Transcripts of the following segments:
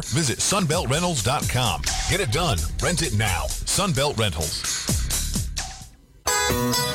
Visit sunbeltrentals.com. Get it done. Rent it now. Sunbelt Rentals.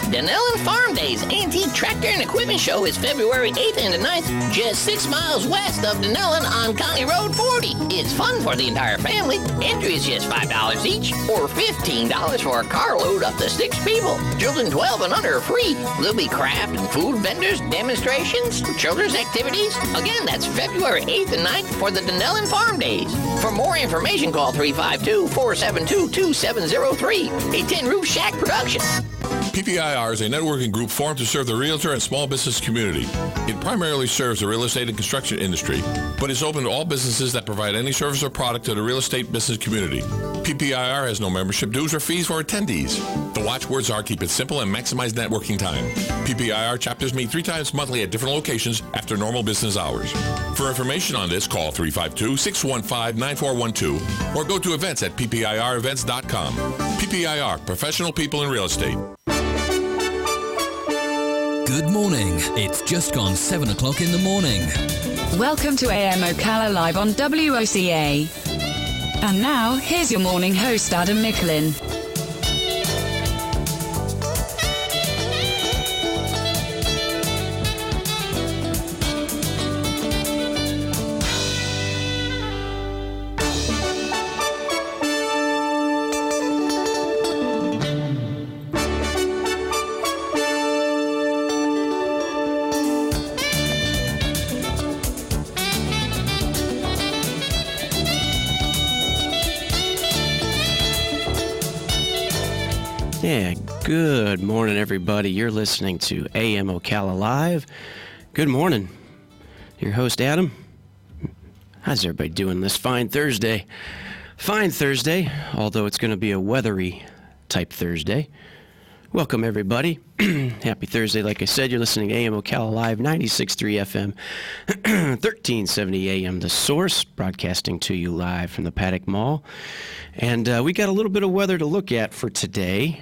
Denellen Farm Days Antique Tractor and Equipment Show is February 8th and the 9th, just 6 miles west of Denellen on County Road 40. It's fun for the entire family. Entry is just $5 each, or $15 for a carload up to 6 people. Children 12 and under are free. There'll be craft and food vendors, demonstrations, children's activities. Again, that's February 8th and 9th for the Denellen Farm Days. For more information, call 352-472-2703. A Tin Roof Shack production. PPIR is a networking group formed to serve the realtor and small business community. It primarily serves the real estate and construction industry, but is open to all businesses that provide any service or product to the real estate business community. PPIR has no membership dues or fees for attendees. The watchwords are keep it simple and maximize networking time. PPIR chapters meet 3 times monthly at different locations after normal business hours. For information on this, call 352-615-9412 or go to events at ppirevents.com. PPIR, professional people in real estate. Good morning. It's just gone 7 o'clock in the morning. Welcome to AM Ocala Live on WOCA. And now, here's your morning host, Adam Micklin. Yeah, good morning, everybody. You're listening to AM Ocala Live. Good morning. Your host, Adam. How's everybody doing this fine Thursday? Fine Thursday, although it's going to be a weathery type Thursday. Welcome, everybody. Happy Thursday. Like I said, you're listening to AM Ocala Live, 96.3 FM, 1370 AM, The Source, broadcasting to you live from the Paddock Mall. And we got a little bit of weather to look at for today,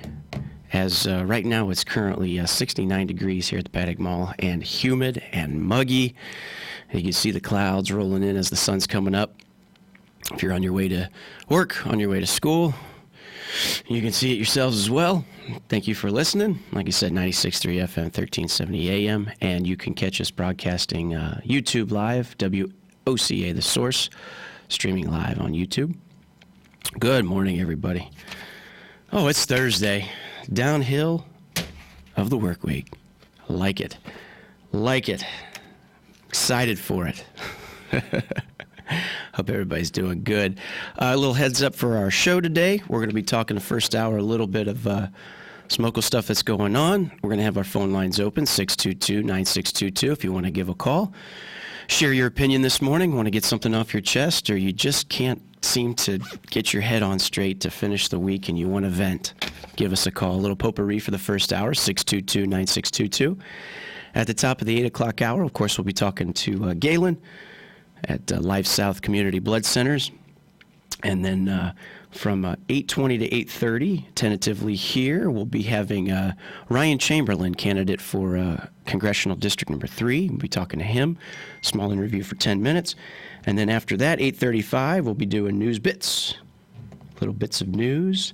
as right now it's currently 69 degrees here at the Paddock Mall, and humid and muggy. You can see the clouds rolling in as the sun's coming up. If you're on your way to work, on your way to school, you can see it yourselves as well. Thank you for listening. Like I said, 96.3 FM, 1370 AM, and you can catch us broadcasting YouTube Live, WOCA, The Source, streaming live on YouTube. Good morning, everybody. Oh, it's Thursday. Downhill of the work week. Like it. Like it. Excited for it. Hope everybody's doing good. A little heads up for our show today. We're going to be talking the first hour a little bit of some local stuff that's going on. We're going to have our phone lines open, 622-9622, if you want to give a call. Share your opinion this morning. Want to get something off your chest, or you just can't seem to get your head on straight to finish the week and you want to vent. Give us a call. A little potpourri for the first hour, 622-9622. At the top of the 8 o'clock hour, of course, we'll be talking to Galen at Life South Community Blood Centers. And then from 8:20 to 8:30, tentatively here, we'll be having Ryan Chamberlain, candidate for Congressional District Number 3. We'll be talking to him. Small interview for 10 minutes. And then after that, 8:35, we'll be doing news bits. Little bits of news.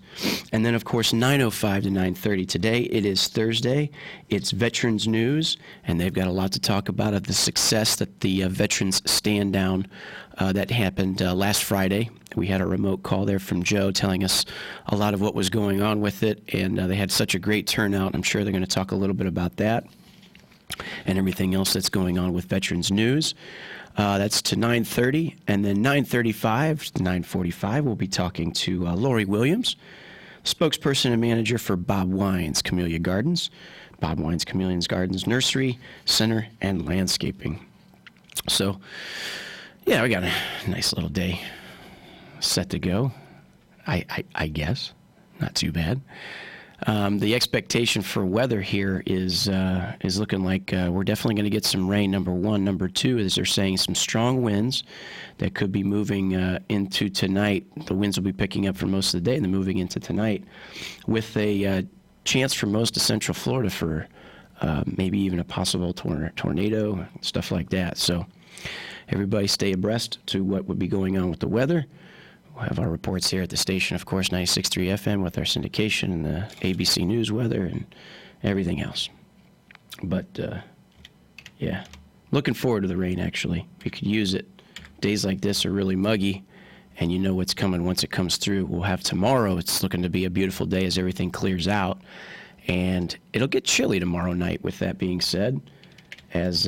And then, of course, 9:05 to 9:30 today. It is Thursday. It's Veterans News, and they've got a lot to talk about of the success that the Veterans Stand Down that happened last Friday. We had a remote call there from Joe telling us a lot of what was going on with it, and they had such a great turnout. I'm sure they're going to talk a little bit about that and everything else that's going on with Veterans News. That's to 9:30, and then 9:35 to 9:45, we'll be talking to Lori Williams, spokesperson and manager for Bob Wine's Camellia Gardens. Bob Wine's Camellia Gardens Nursery, Center, and Landscaping. So, yeah, we got a nice little day set to go, I guess. Not too bad. The expectation for weather here is looking like we're definitely going to get some rain, number one. Number two is they're saying some strong winds that could be moving into tonight. The winds will be picking up for most of the day and then moving into tonight, with a chance for most of Central Florida for maybe even a possible tornado, stuff like that. So everybody stay abreast to what would be going on with the weather. We'll have our reports here at the station, of course, 96.3 FM with our syndication and the ABC News weather and everything else. But, yeah, looking forward to the rain, actually. We could use it. Days like this are really muggy, and you know what's coming once it comes through. We'll have tomorrow. It's looking to be a beautiful day as everything clears out. And it'll get chilly tomorrow night, with that being said, as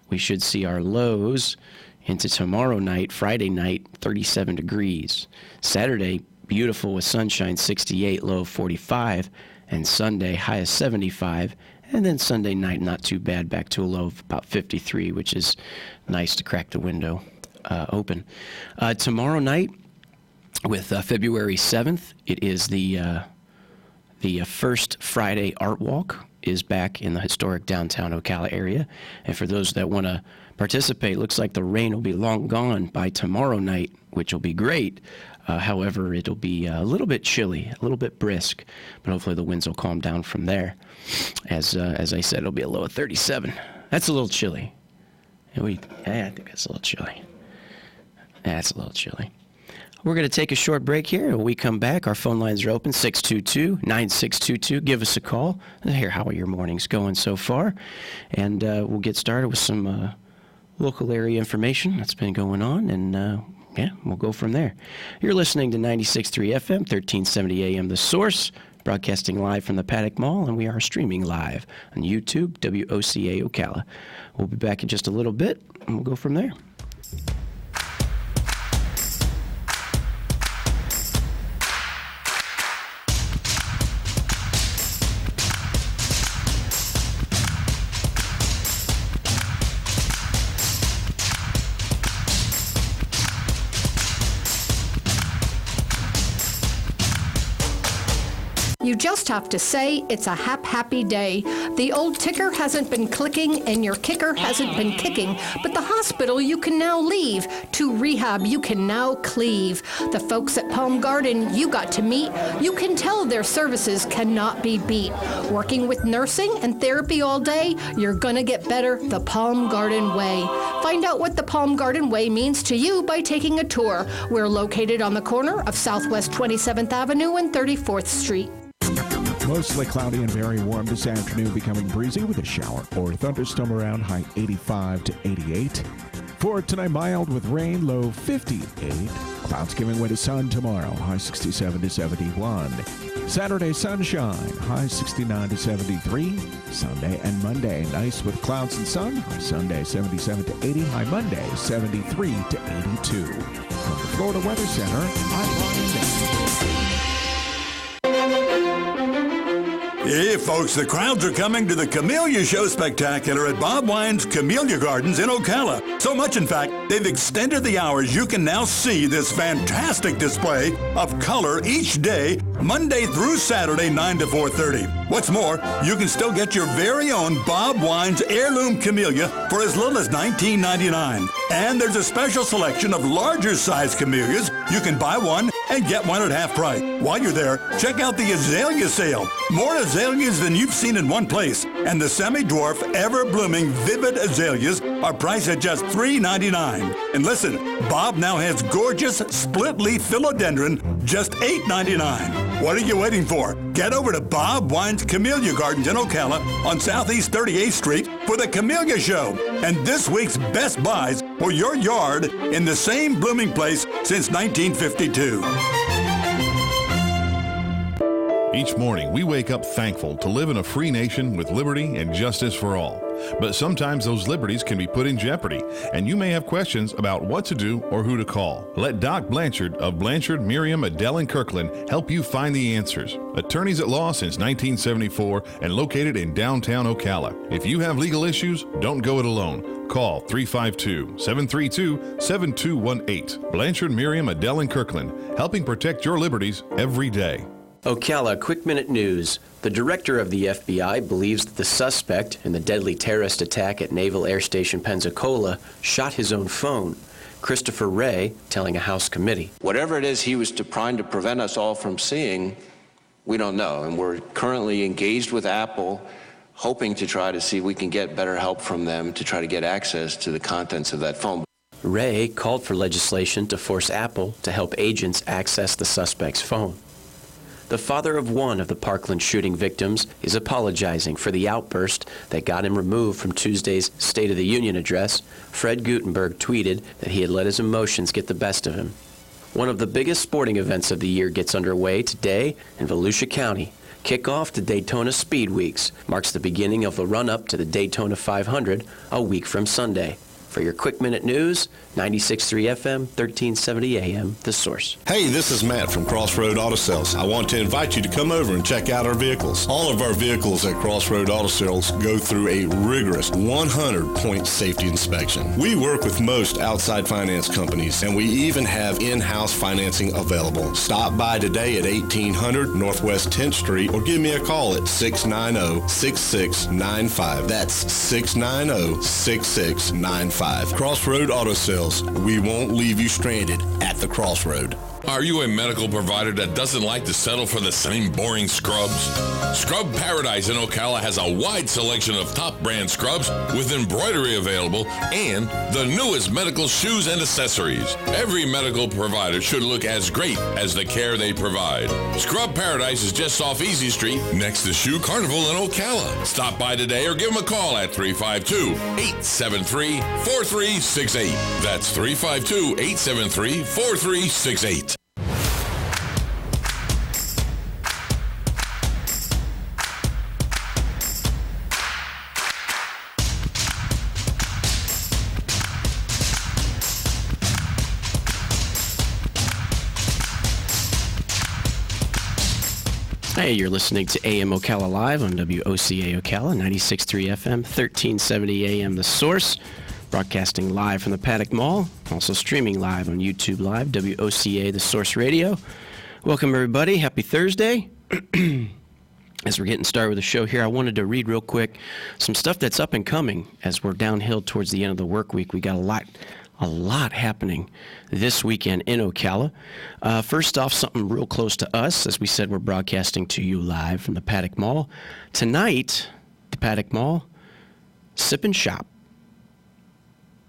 we should see our lows into tomorrow night, Friday night, 37 degrees. Saturday, beautiful with sunshine, 68, low of 45. And Sunday, high of 75. And then Sunday night, not too bad, back to a low of about 53, which is nice to crack the window open. Tomorrow night, with February 7th, it is the first Friday Art Walk is back in the historic downtown Ocala area. And for those that want to participate, looks like the rain will be long gone by tomorrow night, which will be great. However, it'll be a little bit chilly, a little bit brisk, but hopefully the winds will calm down from there. As I said, it'll be a low of 37. That's a little chilly. I think that's a little chilly. That's a little chilly. We're going to take a short break here. When we come back, our phone lines are open, 622-9622. Give us a call and hear how your morning's going so far. And we'll get started with some local area information that's been going on, and we'll go from there. You're listening to 96.3 FM, 1370 AM The Source, broadcasting live from the Paddock Mall, and we are streaming live on YouTube, WOCA Ocala. We'll be back in just a little bit, and we'll go from there. You just have to say it's a happy day. The old ticker hasn't been clicking and your kicker hasn't been kicking, but the hospital you can now leave. To rehab you can now cleave. The folks at Palm Garden you got to meet. You can tell their services cannot be beat. Working with nursing and therapy all day, you're gonna get better the Palm Garden way. Find out what the Palm Garden way means to you by taking a tour. We're located on the corner of Southwest 27th Avenue and 34th Street. Mostly cloudy and very warm this afternoon, becoming breezy with a shower or thunderstorm around, high 85 to 88. For tonight, mild with rain, low 58. Clouds giving way to sun tomorrow, high 67 to 71. Saturday, sunshine, high 69 to 73. Sunday and Monday, nice with clouds and sun, high Sunday 77 to 80, high Monday 73 to 82. From the Florida Weather Center, I'm Ryan. Hey, folks, the crowds are coming to the Camellia Show Spectacular at Bob Wine's Camellia Gardens in Ocala. So much, in fact, they've extended the hours you can now see this fantastic display of color each day, Monday through Saturday, 9 to 4:30. What's more, you can still get your very own Bob Wine's Heirloom Camellia for as little as $19.99. And there's a special selection of larger size camellias. You can buy one and get one at half price. While you're there, check out the azalea sale. More azaleas than you've seen in one place. And the semi-dwarf, ever-blooming, vivid azaleas are priced at just $3.99. And listen, Bob now has gorgeous split-leaf philodendron, just $8.99. What are you waiting for? Get over to Bob Wine's Camellia Gardens in Ocala on Southeast 38th Street for the Camellia Show. And this week's best buys for your yard in the same blooming place since 1952. Each morning, we wake up thankful to live in a free nation with liberty and justice for all. But sometimes those liberties can be put in jeopardy, and you may have questions about what to do or who to call. Let Doc Blanchard of Blanchard, Miriam, Adele, and Kirkland help you find the answers. Attorneys at law since 1974 and located in downtown Ocala. If you have legal issues, don't go it alone. Call 352-732-7218. Blanchard, Miriam, Adele, and Kirkland, helping protect your liberties every day. Ocala, quick minute news. The director of the FBI believes that the suspect in the deadly terrorist attack at Naval Air Station Pensacola shot his own phone. Christopher Wray telling a House committee. Whatever it is he was trying to prevent us all from seeing, we don't know. And we're currently engaged with Apple, hoping to try to see if we can get better help from them to try to get access to the contents of that phone. Ray called for legislation to force Apple to help agents access the suspect's phone. The father of one of the Parkland shooting victims is apologizing for the outburst that got him removed from Tuesday's State of the Union address. Fred Gutenberg tweeted that he had let his emotions get the best of him. One of the biggest sporting events of the year gets underway today in Volusia County. Kickoff to Daytona Speed Weeks marks the beginning of the run-up to the Daytona 500 a week from Sunday. For your quick minute news, 96.3 FM, 1370 AM, The Source. Hey, this is Matt from Crossroad Auto Sales. I want to invite you to come over and check out our vehicles. All of our vehicles at Crossroad Auto Sales go through a rigorous 100-point safety inspection. We work with most outside finance companies, and we even have in-house financing available. Stop by today at 1800 Northwest 10th Street or give me a call at 690-6695. That's 690-6695. Crossroad Auto Sales. We won't leave you stranded at the crossroad. Are you a medical provider that doesn't like to settle for the same boring scrubs? Scrub Paradise in Ocala has a wide selection of top brand scrubs with embroidery available and the newest medical shoes and accessories. Every medical provider should look as great as the care they provide. Scrub Paradise is just off Easy Street next to Shoe Carnival in Ocala. Stop by today or give them a call at 352-873-4368. That's 352-873-4368. Hey, you're listening to AM Ocala Live on WOCA Ocala, 96.3 FM, 1370 AM, The Source. Broadcasting live from the Paddock Mall. Also streaming live on YouTube Live, WOCA, The Source Radio. Welcome, everybody. Happy Thursday. As we're getting started with the show here, I wanted to read real quick some stuff that's up and coming as we're downhill towards the end of the work week. We got a lot happening this weekend in Ocala. First off, something real close to us. As we said, we're broadcasting to you live from the Paddock Mall. Tonight, the Paddock Mall, Sip and Shop.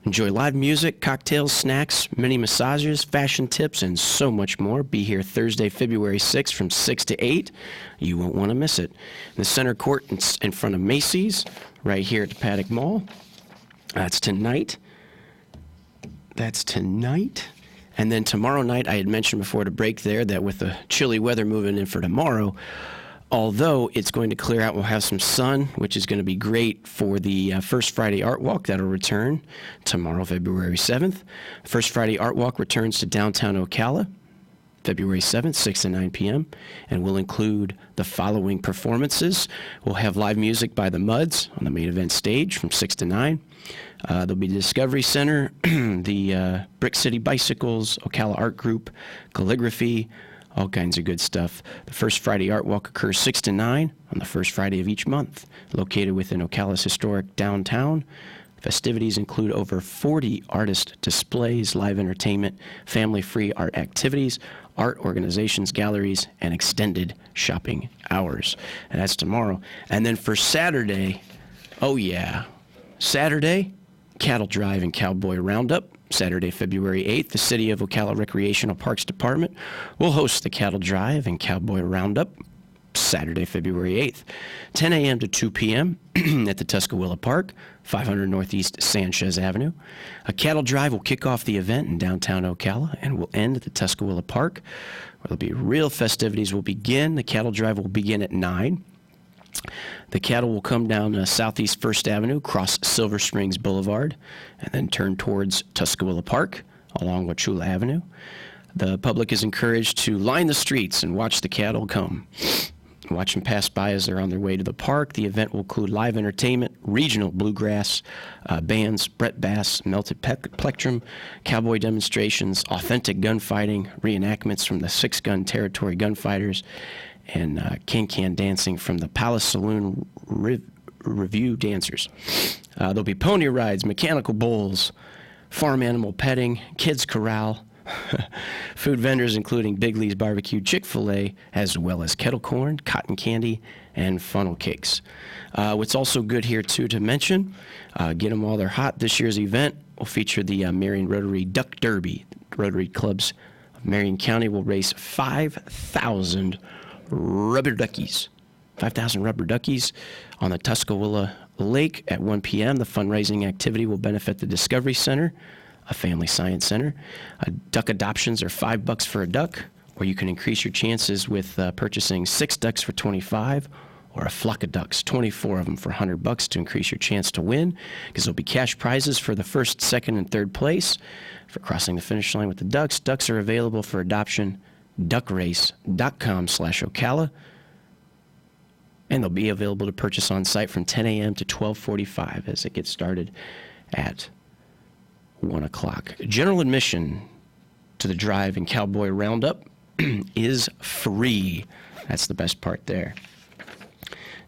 Enjoy live music, cocktails, snacks, mini massages, fashion tips, and so much more. Be here Thursday, February 6th from 6 to 8. You won't want to miss it. In the center court in front of Macy's, right here at the Paddock Mall. That's tonight. And then tomorrow night, I had mentioned before the break there that with the chilly weather moving in for tomorrow, although it's going to clear out, we'll have some sun, which is going to be great for the First Friday Art Walk that'll return tomorrow, February 7th. First Friday Art Walk returns to downtown Ocala, February 7th, 6 to 9 p.m., and will include the following performances. We'll have live music by the Muds on the main event stage from 6 to 9. There'll be the Discovery Center, the Brick City Bicycles, Ocala Art Group, calligraphy, all kinds of good stuff. The First Friday Art Walk occurs 6 to 9 on the first Friday of each month, located within Ocala's historic downtown. Festivities include over 40 artist displays, live entertainment, family-free art activities, art organizations, galleries, and extended shopping hours. And that's tomorrow. And then for Saturday, Saturday, Cattle Drive and Cowboy Roundup. Saturday, February 8th, the City of Ocala Recreational Parks Department will host the Cattle Drive and Cowboy Roundup. Saturday, February 8th, 10 a.m. to 2 p.m. at the Tuscaloosa Park, 500 Northeast Sanchez Avenue. A cattle drive will kick off the event in downtown Ocala and will end at the Tuscaloosa Park, where there'll be real festivities will begin. The cattle drive will begin at 9. The cattle will come down Southeast 1st Avenue, cross Silver Springs Boulevard, and then turn towards Tuscaloosa Park along Wauchula Avenue. The public is encouraged to line the streets and watch the cattle come. Watch them pass by as they're on their way to the park. The event will include live entertainment, regional bluegrass bands, Brett Bass, Melted Plectrum, cowboy demonstrations, authentic gunfighting, reenactments from the 6-gun territory gunfighters, and can-can dancing from the Palace Saloon Review dancers. There'll be pony rides, mechanical bulls, farm animal petting, kids corral, Food vendors including Big Lee's Barbecue, Chick-fil-A, as well as kettle corn, cotton candy, and funnel cakes. What's also good here, too, to mention, get them while they're hot. This year's event will feature the Marion Rotary Duck Derby. Rotary Clubs of Marion County will race 5,000 rubber duckies. 5,000 rubber duckies on the Tuscaloosa Lake at 1 p.m. The fundraising activity will benefit the Discovery Center, a family science center. Duck adoptions are $5 for a duck, or you can increase your chances with purchasing 6 ducks for $25, or a flock of ducks, 24 of them for $100 to increase your chance to win, because there'll be cash prizes for the first, second, and third place for crossing the finish line with the ducks. Ducks are available for adoption, duckrace.com/Ocala, and they'll be available to purchase on site from 10 a.m. to 12:45 as it gets started at 1 o'clock. General admission to the Drive and Cowboy Roundup is free. That's the best part there.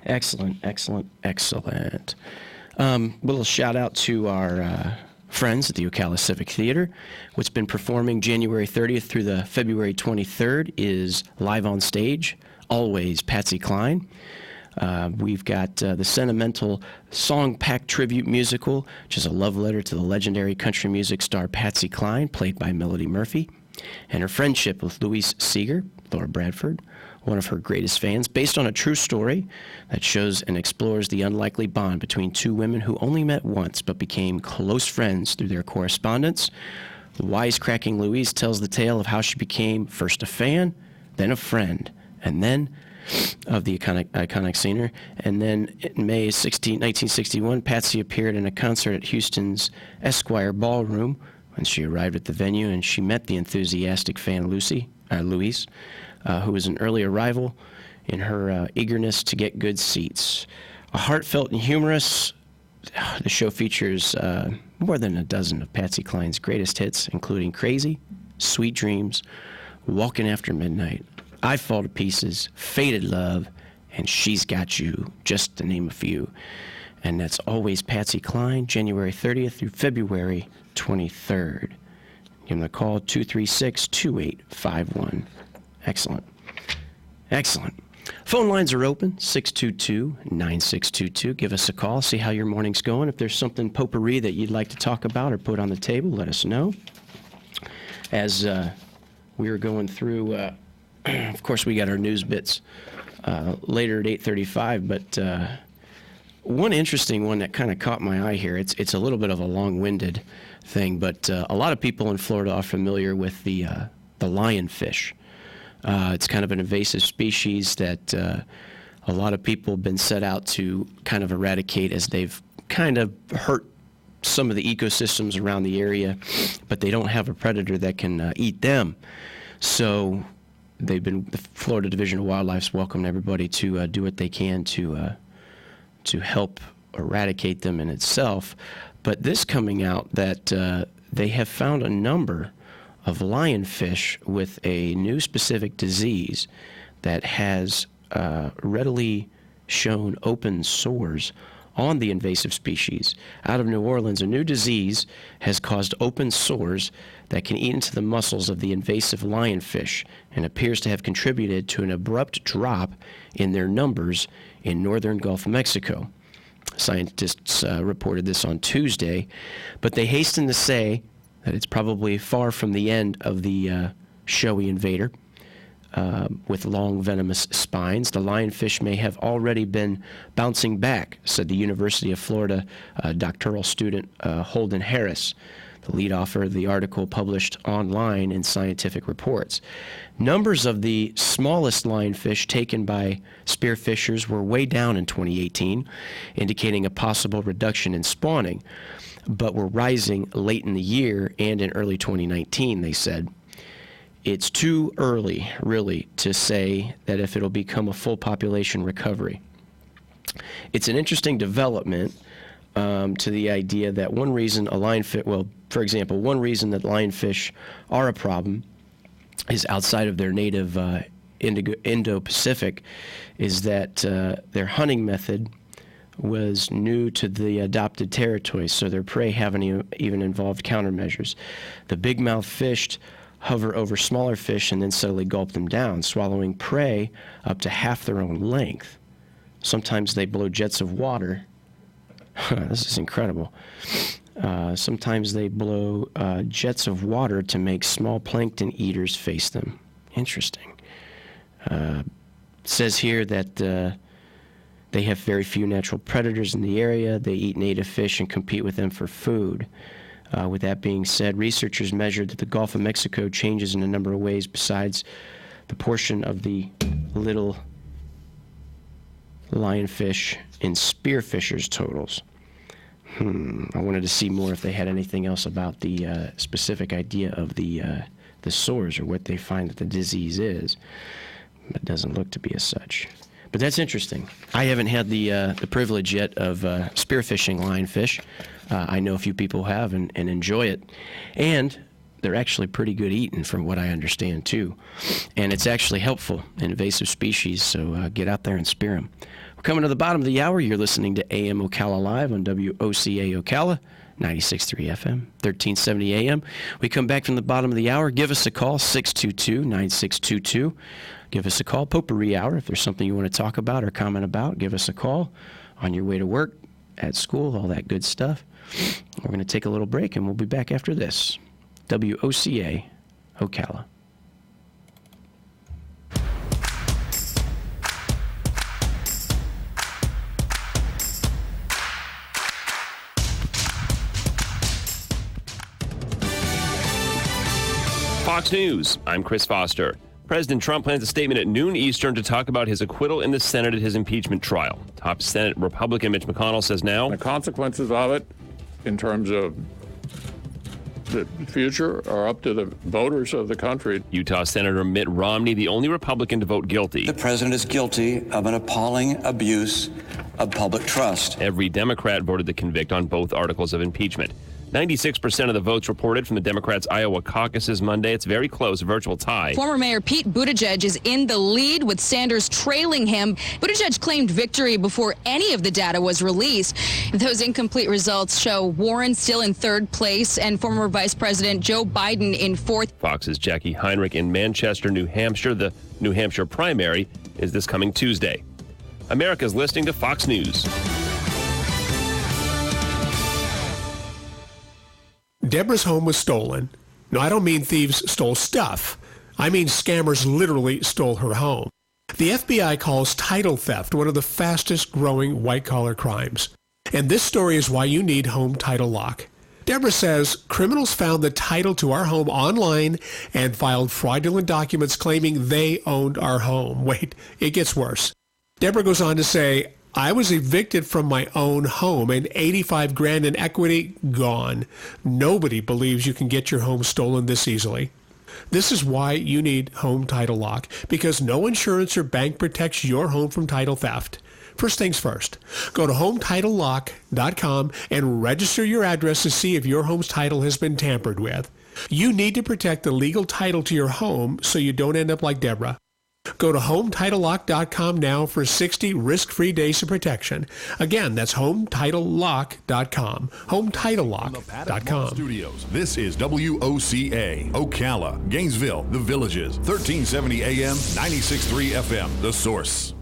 Excellent, excellent, excellent. Little shout out to our friends at the Ocala Civic Theater. What's been performing January 30th through the February 23rd is live on stage, always Patsy Cline. We've got the sentimental song-packed tribute musical, which is a love letter to the legendary country music star Patsy Cline, played by Melody Murphy, and her friendship with Louise Seeger, Laura Bradford, one of her greatest fans, based on a true story that shows and explores the unlikely bond between two women who only met once but became close friends through their correspondence. Wisecracking Louise tells the tale of how she became first a fan, then a friend, and then of the iconic singer. And then in May 1961, Patsy appeared in a concert at Houston's Esquire Ballroom when she arrived at the venue, and she met the enthusiastic fan Louise, who was an early arrival in her eagerness to get good seats. A heartfelt and humorous, the show features more than a dozen of Patsy Cline's greatest hits, including Crazy, Sweet Dreams, Walking After Midnight, I Fall to Pieces, Faded Love, and She's Got You, just to name a few. And that's always Patsy Cline, January 30th through February 23rd. Give them a call, 236-2851. Excellent. Excellent. Phone lines are open, 622-9622. Give us a call, see how your morning's going. If there's something potpourri that you'd like to talk about or put on the table, let us know. As we were going through, of course, we got our news bits later at 8:35, but one interesting one that kind of caught my eye here, it's a little bit of a long-winded thing, but a lot of people in Florida are familiar with the lionfish. It's kind of an invasive species that a lot of people have been set out to kind of eradicate, as they've kind of hurt some of the ecosystems around the area, but they don't have a predator that can eat them. So the Florida Division of Wildlife's welcomed everybody to do what they can to help eradicate them in itself. But this coming out that they have found a number of lionfish with a new specific disease that has readily shown open sores on the invasive species. Out of New Orleans, a new disease has caused open sores that can eat into the muscles of the invasive lionfish and appears to have contributed to an abrupt drop in their numbers in northern Gulf of Mexico. Scientists reported this on Tuesday, but they hasten to say that it's probably far from the end of the showy invader with long venomous spines. The lionfish may have already been bouncing back, said the University of Florida doctoral student Holden Harris, the lead author of the article published online in Scientific Reports. Numbers of the smallest lionfish taken by spearfishers were way down in 2018, indicating a possible reduction in spawning, but were rising late in the year and in early 2019, they said. It's too early, really, to say that if it'll become a full population recovery. It's an interesting development to the idea that one reason a lionfish, well, for example, one reason that lionfish are a problem is outside of their native Indo-Pacific is that their hunting method was new to the adopted territories, so their prey haven't even involved countermeasures. The big-mouth fish hover over smaller fish and then subtly gulp them down, swallowing prey up to half their own length. Sometimes they blow jets of water. This is incredible. Sometimes they blow jets of water to make small plankton eaters face them. Interesting. It says here that they have very few natural predators in the area. They eat native fish and compete with them for food. With that being said, researchers measured that the Gulf of Mexico changes in a number of ways besides the portion of the little lionfish and spearfishers totals. I wanted to see more if they had anything else about the specific idea of the sores or what they find that the disease is. It doesn't look to be as such. But that's interesting. I haven't had the privilege yet of spearfishing lionfish. I know a few people have and enjoy it. And they're actually pretty good eating from what I understand, too. And it's actually helpful in invasive species, so get out there and spear them. We're coming to the bottom of the hour. You're listening to AM Ocala Live on WOCA Ocala, 96.3 FM, 1370 AM. We come back from the bottom of the hour. Give us a call, 622-9622. Give us a call, Potpourri Hour. If there's something you want to talk about or comment about, give us a call on your way to work, at school, all that good stuff. We're going to take a little break, and we'll be back after this. WOCA, Ocala. Fox News, I'm Chris Foster. President Trump plans a statement at noon Eastern to talk about his acquittal in the Senate at his impeachment trial. Top Senate Republican Mitch McConnell says now, the consequences of it in terms of the future are up to the voters of the country. Utah Senator Mitt Romney, the only Republican to vote guilty. The president is guilty of an appalling abuse of public trust. Every Democrat voted to convict on both articles of impeachment. 96% of the votes reported from the Democrats' Iowa caucuses Monday. It's very close, a virtual tie. Former Mayor Pete Buttigieg is in the lead with Sanders trailing him. Buttigieg claimed victory before any of the data was released. Those incomplete results show Warren still in third place and former Vice President Joe Biden in fourth. Fox's Jackie Heinrich in Manchester, New Hampshire. The New Hampshire primary is this coming Tuesday. America's listening to Fox News. Deborah's home was stolen. No, I don't mean thieves stole stuff. I mean scammers literally stole her home. The FBI calls title theft one of the fastest growing white-collar crimes. And this story is why you need Home Title Lock. Deborah says criminals found the title to our home online and filed fraudulent documents claiming they owned our home. Wait, it gets worse. Deborah goes on to say, I was evicted from my own home and $85,000 in equity gone. Nobody believes you can get your home stolen this easily. This is why you need Home Title Lock, because no insurance or bank protects your home from title theft. First things first, go to HometitleLock.com and register your address to see if your home's title has been tampered with. You need to protect the legal title to your home so you don't end up like Deborah. Go to HometitleLock.com now for 60 risk-free days of protection. Again, that's HometitleLock.com. HometitleLock.com. Studios. This is WOCA, Ocala, Gainesville, The Villages, 1370 AM, 96.3 FM, The Source.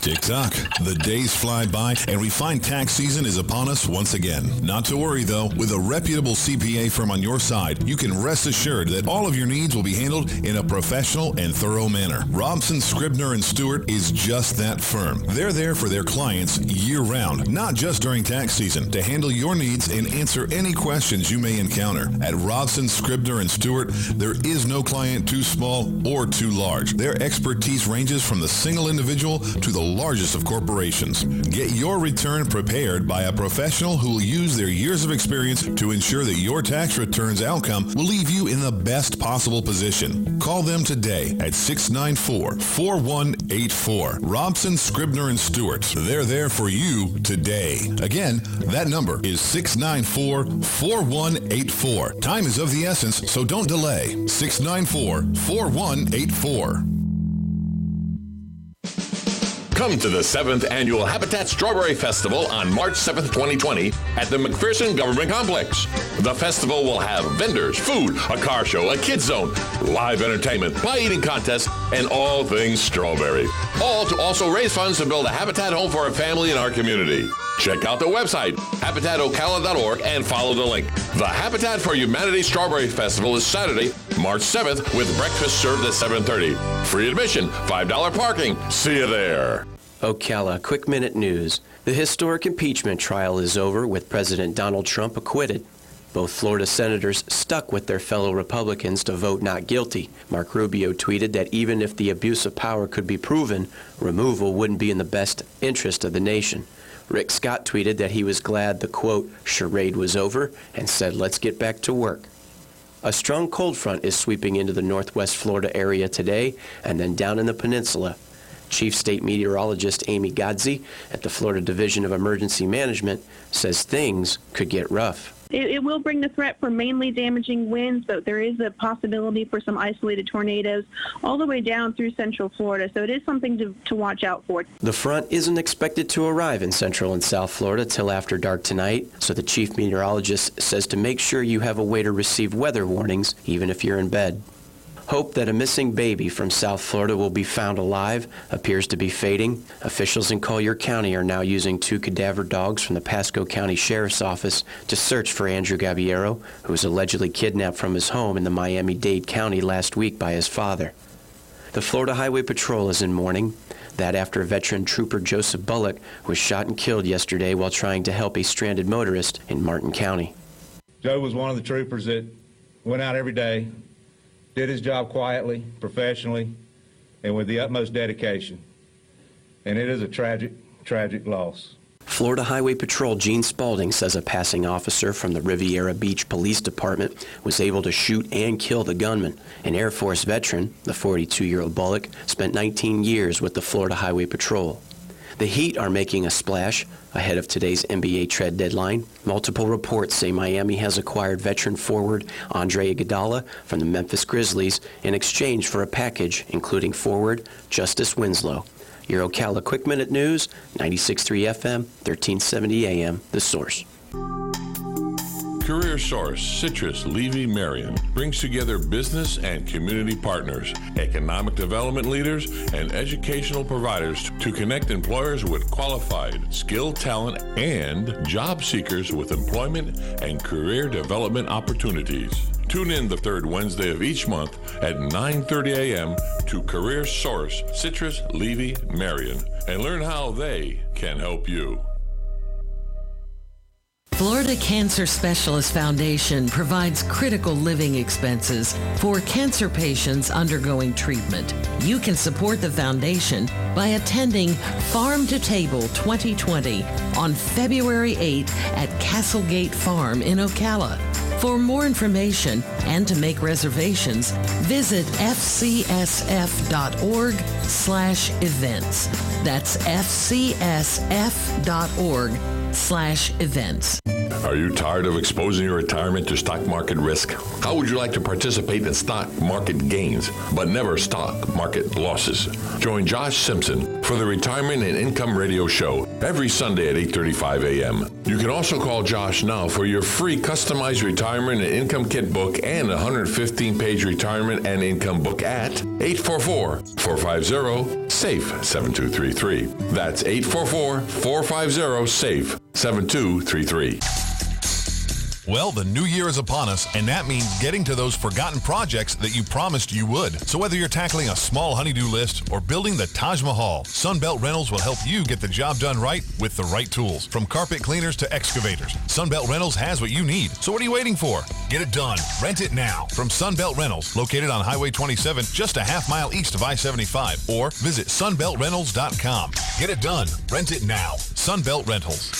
Tick-tock. The days fly by, and we find tax season is upon us once again. Not to worry, though. With a reputable CPA firm on your side, you can rest assured that all of your needs will be handled in a professional and thorough manner. Robson, Scribner & Stewart is just that firm. They're there for their clients year-round, not just during tax season, to handle your needs and answer any questions you may encounter. At Robson, Scribner & Stewart, there is no client too small or too large. Their expertise ranges from the single individual to the largest of corporations. Get your return prepared by a professional who will use their years of experience to ensure that your tax return's outcome will leave you in the best possible position. Call them today at 694-4184. Robson, Scribner & Stewart. They're there for you today. Again, that number is 694-4184. Time is of the essence, so don't delay. 694-4184. Come to the 7th Annual Habitat Strawberry Festival on March 7th, 2020 at the McPherson Government Complex. The festival will have vendors, food, a car show, a kids zone, live entertainment, pie eating contest, and all things strawberry. All to also raise funds to build a habitat home for a family in our community. Check out the website, habitatocala.org, and follow the link. The Habitat for Humanity Strawberry Festival is Saturday, March 7th, with breakfast served at 7:30. Free admission, $5 parking. See you there. Ocala, quick minute news. The historic impeachment trial is over with President Donald Trump acquitted. Both Florida senators stuck with their fellow Republicans to vote not guilty. Mark Rubio tweeted that even if the abuse of power could be proven, removal wouldn't be in the best interest of the nation. Rick Scott tweeted that he was glad the, quote, charade was over and said, let's get back to work. A strong cold front is sweeping into the northwest Florida area today and then down in the peninsula. Chief State Meteorologist Amy Godsey at the Florida Division of Emergency Management says things could get rough. It will bring the threat for mainly damaging winds, but there is a possibility for some isolated tornadoes all the way down through central Florida, so it is something to watch out for. The front isn't expected to arrive in central and south Florida till after dark tonight, so the chief meteorologist says to make sure you have a way to receive weather warnings, even if you're in bed. Hope that a missing baby from South Florida will be found alive appears to be fading. Officials in Collier County are now using 2 cadaver dogs from the Pasco County Sheriff's Office to search for Andrew Gabiero, who was allegedly kidnapped from his home in the Miami-Dade County last week by his father. The Florida Highway Patrol is in mourning. That after veteran trooper Joseph Bullock was shot and killed yesterday while trying to help a stranded motorist in Martin County. Joe was one of the troopers that went out every day, did his job quietly, professionally, and with the utmost dedication. And it is a tragic, tragic loss. Florida Highway Patrol Gene Spalding says a passing officer from the Riviera Beach Police Department was able to shoot and kill the gunman. An Air Force veteran, the 42-year-old Bullock, spent 19 years with the Florida Highway Patrol. The Heat are making a splash ahead of today's NBA trade deadline. Multiple reports say Miami has acquired veteran forward Andre Iguodala from the Memphis Grizzlies in exchange for a package including forward Justice Winslow. Your Ocala Quick Minute News, 96.3 FM, 1370 AM, The Source. Career Source, Citrus, Levy, Marion brings together business and community partners, economic development leaders, and educational providers to connect employers with qualified, skilled talent and job seekers with employment and career development opportunities. Tune in the third Wednesday of each month at 9:30 a.m. to Career Source, Citrus, Levy, Marion, and learn how they can help you. Florida Cancer Specialist Foundation provides critical living expenses for cancer patients undergoing treatment. You can support the foundation by attending Farm to Table 2020 on February 8 at Castlegate Farm in Ocala. For more information and to make reservations, visit fcsf.org/events. That's fcsf.org/events. Are you tired of exposing your retirement to stock market risk? How would you like to participate in stock market gains, but never stock market losses? Join Josh Simpson for the Retirement and Income Radio Show every Sunday at 8:35 a.m. You can also call Josh now for your free customized retirement and income kit book and 115-page retirement and income book at 844-450-SAFE-7233. That's 844-450-SAFE-7233. Well, the new year is upon us, and that means getting to those forgotten projects that you promised you would. So whether you're tackling a small honey-do list or building the Taj Mahal, Sunbelt Rentals will help you get the job done right with the right tools. From carpet cleaners to excavators, Sunbelt Rentals has what you need. So what are you waiting for? Get it done. Rent it now from Sunbelt Rentals, located on Highway 27, just a half-mile east of I-75, or visit sunbeltrentals.com. Get it done. Rent it now. Sunbelt Rentals.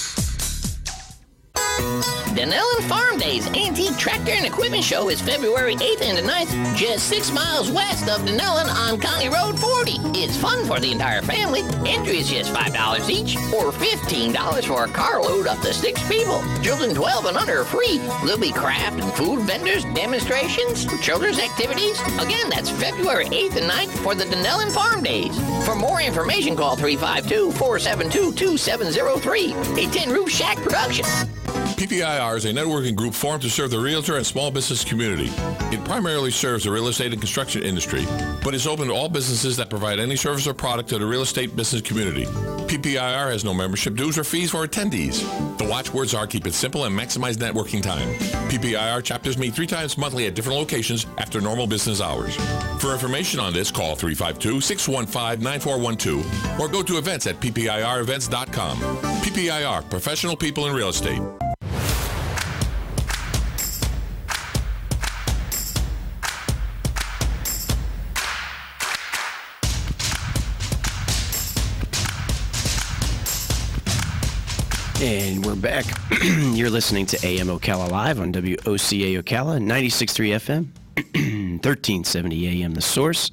Denellen Farm Days Antique Tractor and Equipment Show is February 8th and the 9th, just 6 miles west of Denellen on County Road 40. It's fun for the entire family. Entry is just $5 each, or $15 for a carload up to 6 people. Children 12 and under are free. There'll be craft and food vendors, demonstrations, children's activities. Again, that's February 8th and 9th for the Denellen Farm Days. For more information, call 352-472-2703. A Tin Roof Shack production. PPIR is a networking group formed to serve the realtor and small business community. It primarily serves the real estate and construction industry, but is open to all businesses that provide any service or product to the real estate business community. PPIR has no membership dues or fees for attendees. The watchwords are keep it simple and maximize networking time. PPIR chapters meet 3 times monthly at different locations after normal business hours. For information on this, call 352-615-9412 or go to events at ppirevents.com. PPIR, professional people in real estate. And we're back. You're listening to AM Ocala Live on WOCA Ocala, 96.3 FM, 1370 AM The Source,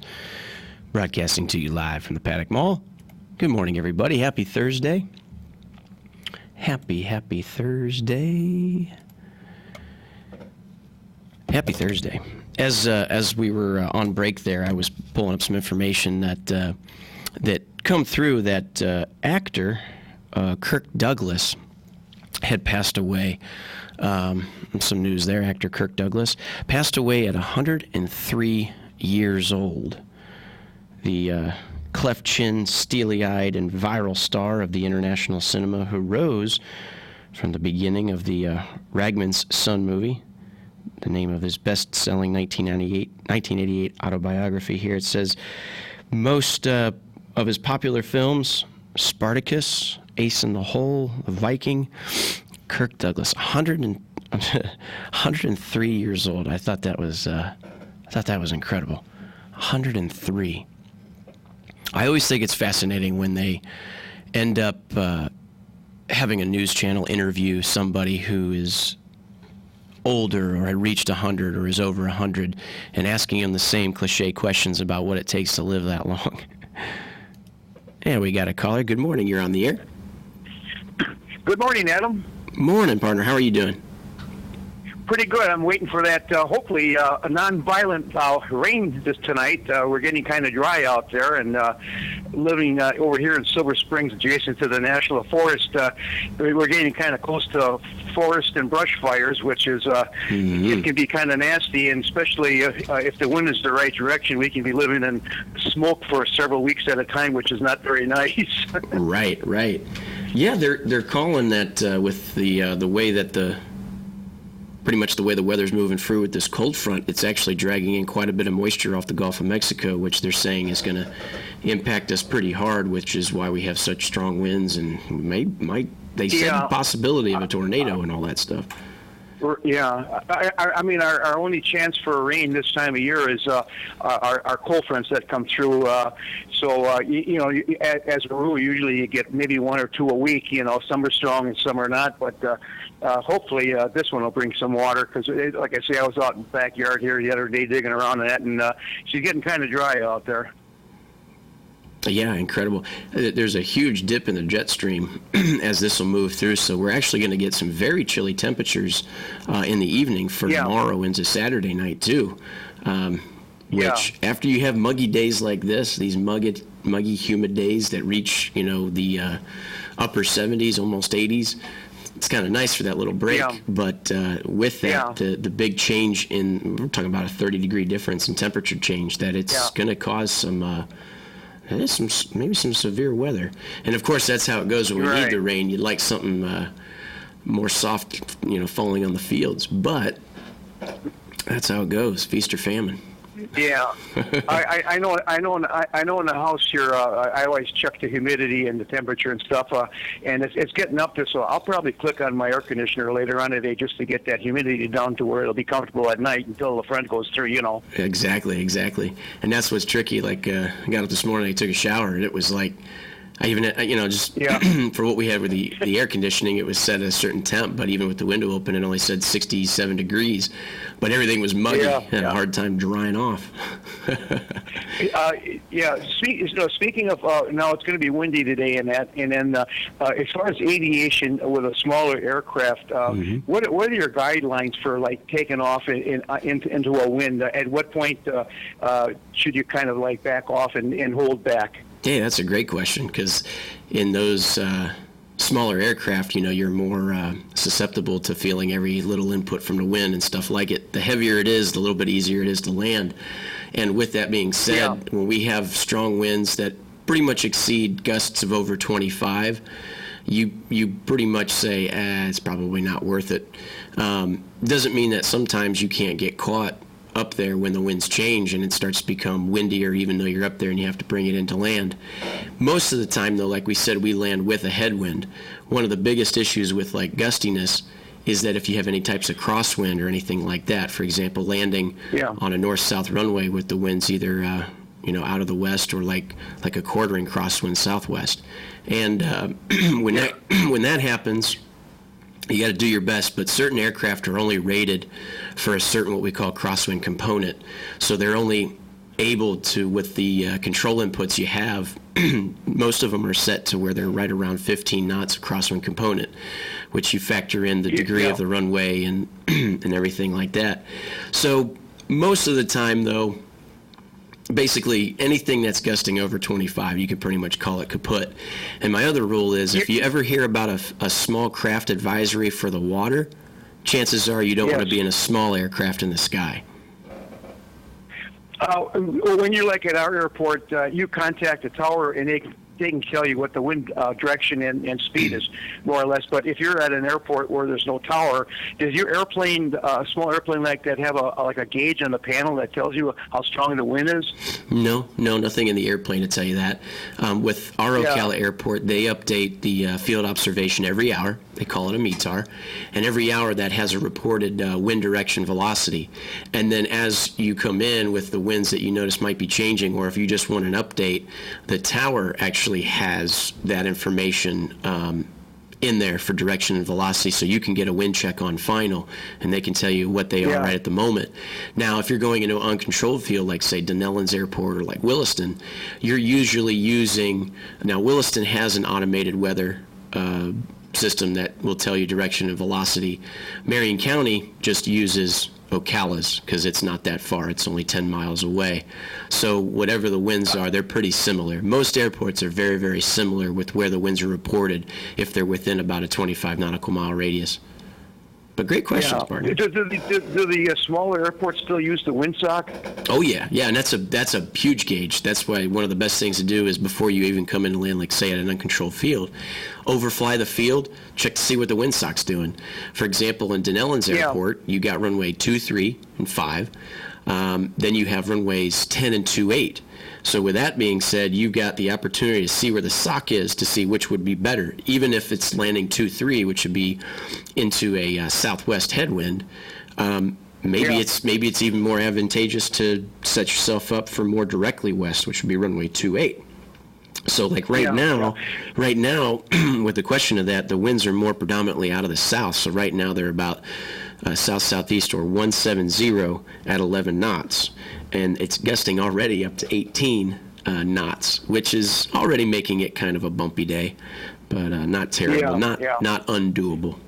broadcasting to you live from the Paddock Mall. Good morning, everybody. Happy Thursday. Happy Thursday. Happy Thursday. As we were on break there, I was pulling up some information that come through that actor Kirk Douglas had passed away. Some news there. Actor Kirk Douglas passed away at 103 years old. The cleft chin, steely-eyed, and viral star of the international cinema who rose from the beginning of the Ragman's Son movie, the name of his best-selling 1988 autobiography here. It says most of his popular films, Spartacus, Ace in the Hole, The Viking. Kirk Douglas, 103 years old. I thought that was incredible. 103. I always think it's fascinating when they end up having a news channel interview somebody who is older or had reached 100 or is over 100 and asking them the same cliche questions about what it takes to live that long. And we got a caller. Good morning. You're on the air. Good morning, Adam. Morning, partner. How are you doing? Pretty good. I'm waiting for that, hopefully, a non-violent rain this tonight. We're getting kind of dry out there, and living over here in Silver Springs, adjacent to the National Forest, we're getting kind of close to forest and brush fires, which is, it can be kind of nasty, and especially if the wind is the right direction, we can be living in smoke for several weeks at a time, which is not very nice. Right. Yeah, they're calling that with the way that pretty much the way the weather's moving through with this cold front, it's actually dragging in quite a bit of moisture off the Gulf of Mexico, which they're saying is going to impact us pretty hard, which is why we have such strong winds and they said the possibility of a tornado and all that stuff. Yeah, I mean, our only chance for rain this time of year is our cold fronts that come through. So you know, as a rule, usually you get maybe 1 or 2 a week. You know, some are strong and some are not. But hopefully this one will bring some water because, like I say, I was out in the backyard here the other day digging around in that, and she's getting kind of dry out there. Yeah, incredible. There's a huge dip in the jet stream as this will move through, so we're actually going to get some very chilly temperatures in the evening for tomorrow into Saturday night, too. Which, after you have muggy days like this, these muggy, humid days that reach, you know, the upper 70s, almost 80s, it's kind of nice for that little break. But with that, the big change in, we're talking about a 30-degree difference in temperature change, that it's going to cause some... maybe some severe weather. And of course, that's how it goes when we need the rain. You'd like something more soft, you know, falling on the fields. But that's how it goes, feast or famine. Yeah, I know. In the house here, I always check the humidity and the temperature and stuff, and it's getting up there. So I'll probably click on my air conditioner later on today just to get that humidity down to where it'll be comfortable at night until the front goes through. You know. Exactly. And that's what's tricky. Like I got up this morning, I took a shower, and it was like I even, just for what we had with the air conditioning, it was set at a certain temp, but even with the window open, it only said 67 degrees. But everything was muggy. Had a hard time drying off. Speaking of, now it's going to be windy today and that, and then as far as aviation with a smaller aircraft, what are your guidelines for like taking off into a wind? At what point should you kind of like back off and hold back? Yeah, that's a great question, because in those smaller aircraft, you're more susceptible to feeling every little input from the wind and stuff like it. The heavier it is, the little bit easier it is to land. And with that being said, when we have strong winds that pretty much exceed gusts of over 25, you pretty much say, it's probably not worth it. Doesn't mean that sometimes you can't get caught up there when the winds change and it starts to become windier, even though you're up there and you have to bring it into land. Most of the time, though, like we said, we land with a headwind. One of the biggest issues with like gustiness is that if you have any types of crosswind or anything like that, for example, landing on a north-south runway with the winds either out of the west or like a quartering crosswind southwest, and when that happens, you got to do your best. But certain aircraft are only rated for a certain what we call crosswind component, so they're only able to, with the control inputs you have, most of them are set to where they're right around 15 knots of crosswind component, which you factor in the degree of the runway and and everything like that. So most of the time, though, basically anything that's gusting over 25, you can pretty much call it kaput. And my other rule is, if you ever hear about a small craft advisory for the water, chances are you don't want to be in a small aircraft in the sky. When you're like at our airport, you contact the tower and they can tell you what the wind direction and speed is, more or less. But if you're at an airport where there's no tower, does your airplane, a small airplane like that, have a gauge on the panel that tells you how strong the wind is? No, nothing in the airplane to tell you that. With our Ocala Airport, they update the field observation every hour. They call it a METAR. And every hour that has a reported wind direction velocity. And then as you come in with the winds that you notice might be changing, or if you just want an update, the tower actually has that information in there for direction and velocity, so you can get a wind check on final, and they can tell you what they are right at the moment. Now, if you're going into an uncontrolled field, like, say, Dunellan's Airport or like Williston, you're usually using, now Williston has an automated weather system that will tell you direction and velocity. Marion County just uses Ocala's because it's not that far. It's only 10 miles away. So whatever the winds are, they're pretty similar. Most airports are very, very similar with where the winds are reported if they're within about a 25 nautical mile radius. But great questions, partner. Do the smaller airports still use the windsock? Oh yeah, and that's a huge gauge. That's why one of the best things to do is before you even come in and land, like say at an uncontrolled field, overfly the field, check to see what the windsock's doing. For example, in Dunellan's Airport, you got runway 23 and 5. Then you have runways 10 and 28. So with that being said, you've got the opportunity to see where the sock is to see which would be better. Even if it's landing 2-3, which would be into a southwest headwind, maybe it's even more advantageous to set yourself up for more directly west, which would be runway 28. So like right now, with the question of that, the winds are more predominantly out of the south. So right now they're about south-southeast or 170 at 11 knots. And it's gusting already up to 18 knots, which is already making it kind of a bumpy day, but not terrible, not undoable.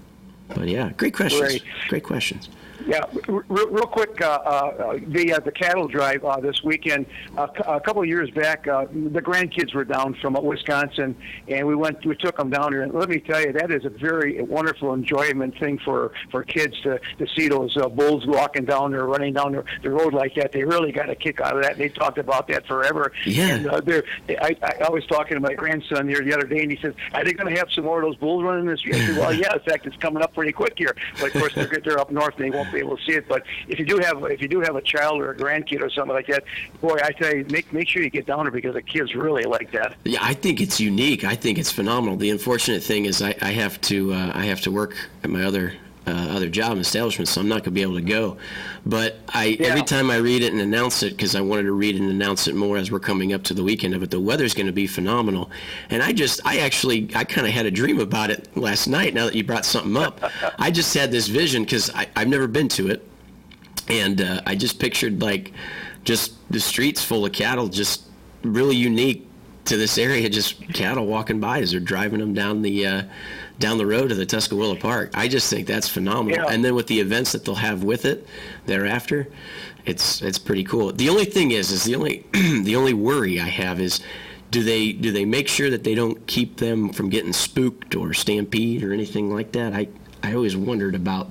But yeah, great questions. Great questions. Yeah, real quick, the cattle drive this weekend. A couple of years back, the grandkids were down from Wisconsin, and we took them down there. And let me tell you, that is a very wonderful enjoyment thing for kids to see those bulls walking down there, running down the road like that. They really got a kick out of that. And they talked about that forever. Yeah. And I was talking to my grandson here the other day, and he says, "Are they going to have some more of those bulls running this year?" I said, "Well, yeah. In fact, it's coming up pretty quick here." But of course, they're up north, and they won't be able to see it. But if you do have a child or a grandkid or something like that, boy, I tell you, make sure you get down there because the kids really like that. Yeah, I think it's unique. I think it's phenomenal. The unfortunate thing is I have to work at my other other job and establishment, so I'm not going to be able to go. But every time I read it and announce it, because I wanted to read and announce it more as we're coming up to the weekend of it, the weather's going to be phenomenal. And I kind of had a dream about it last night, now that you brought something up. I just had this vision, because I've never been to it, and I just pictured, like, just the streets full of cattle, just really unique to this area, just cattle walking by as they're driving them down the road to the Tuscaloosa Park. I just think that's phenomenal. Yeah. And then with the events that they'll have with it thereafter, it's pretty cool. The only thing is the only worry I have is, do they make sure that they don't keep them from getting spooked or stampede or anything like that? I always wondered about.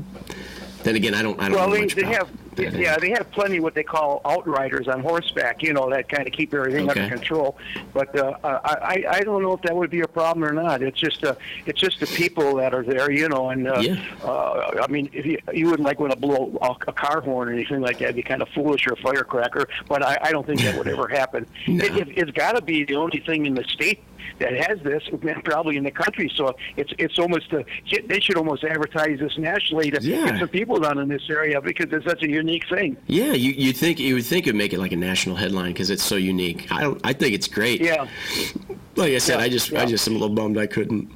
Then again, I don't know much about. They have plenty of what they call outriders on horseback, that kind of keep everything under control. But I don't know if that would be a problem or not. It's just the people that are there, and I mean, if you wouldn't want to blow a car horn or anything like that. It'd be kind of foolish, or a firecracker. But I don't think that would ever happen. No. It's got to be the only thing in the state that has this, probably in the country. So it's almost they should almost advertise this nationally to get some people down in this area, because it's such a unique thing. Yeah, you would think it'd make it like a national headline because it's so unique. I think it's great. Yeah. Like I said, I just am a little bummed I couldn't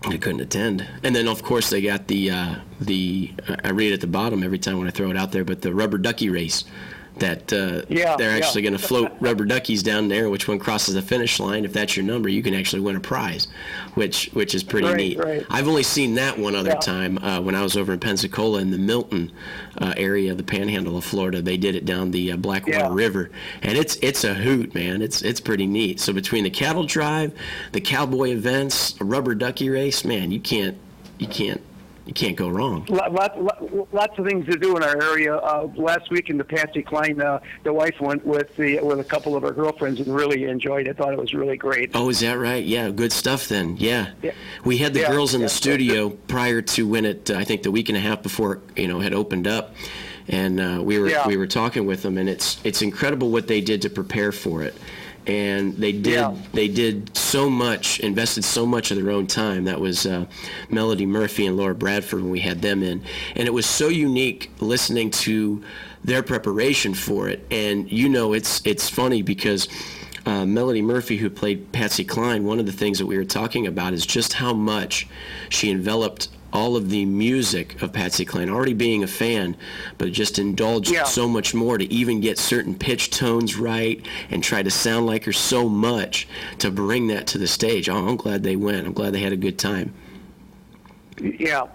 attend. And then of course they got the I read at the bottom every time when I throw it out there, but the rubber ducky race. That they're actually going to float rubber duckies down there. Which one crosses the finish line? If that's your number, you can actually win a prize, which is pretty neat. Right. I've only seen that one other time when I was over in Pensacola in the Milton area, the Panhandle of Florida. They did it down the Blackwater River, and it's a hoot, man. It's pretty neat. So between the cattle drive, the cowboy events, a rubber ducky race, man, you can't go wrong. Lots of things to do in our area. Last week in the Patsy Cline, the wife went with a couple of her girlfriends and really enjoyed it. Thought it was really great. Oh, is that right? Yeah, good stuff then. Yeah. We had the girls in the studio prior to when it, I think the week and a half before, had opened up. And we were talking with them, and it's incredible what they did to prepare for it. And they did so much, invested so much of their own time. That was Melody Murphy and Laura Bradford when we had them in. And it was so unique listening to their preparation for it. And it's funny because Melody Murphy, who played Patsy Cline, one of the things that we were talking about is just how much she enveloped all of the music of Patsy Cline, already being a fan, but just indulged so much more to even get certain pitch tones right and try to sound like her so much to bring that to the stage. Oh, I'm glad they went. I'm glad they had a good time. Yeah.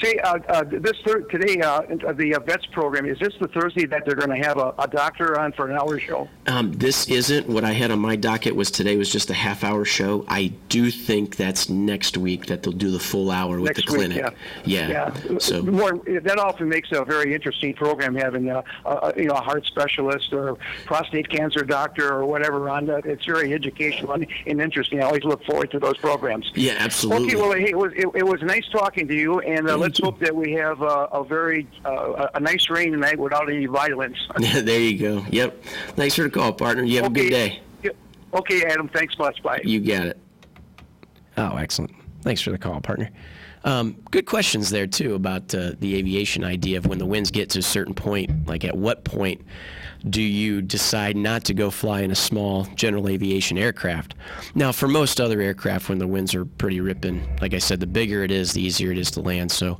Say, today, the vets program, is this the Thursday that they're going to have a doctor on for an hour show? This isn't. What I had on my docket was just a half-hour show. I do think that's next week that they'll do the full hour with the clinic. Yeah. So that often makes a very interesting program, having a heart specialist or prostate cancer doctor or whatever on that. It's very educational and interesting. I always look forward to those programs. Yeah, absolutely. Okay, well, hey, it was nice talking to you, and let's hope that we have a nice rain tonight without any violence. There you go. Yep. Thanks for the call, partner. You have a good day. Okay, Adam. Thanks much. Bye. You got it. Oh, excellent. Thanks for the call, partner. Good questions there, too, about the aviation idea of when the winds get to a certain point. Like, at what point do you decide not to go fly in a small general aviation aircraft? Now, for most other aircraft, when the winds are pretty ripping, like I said, the bigger it is, the easier it is to land. So,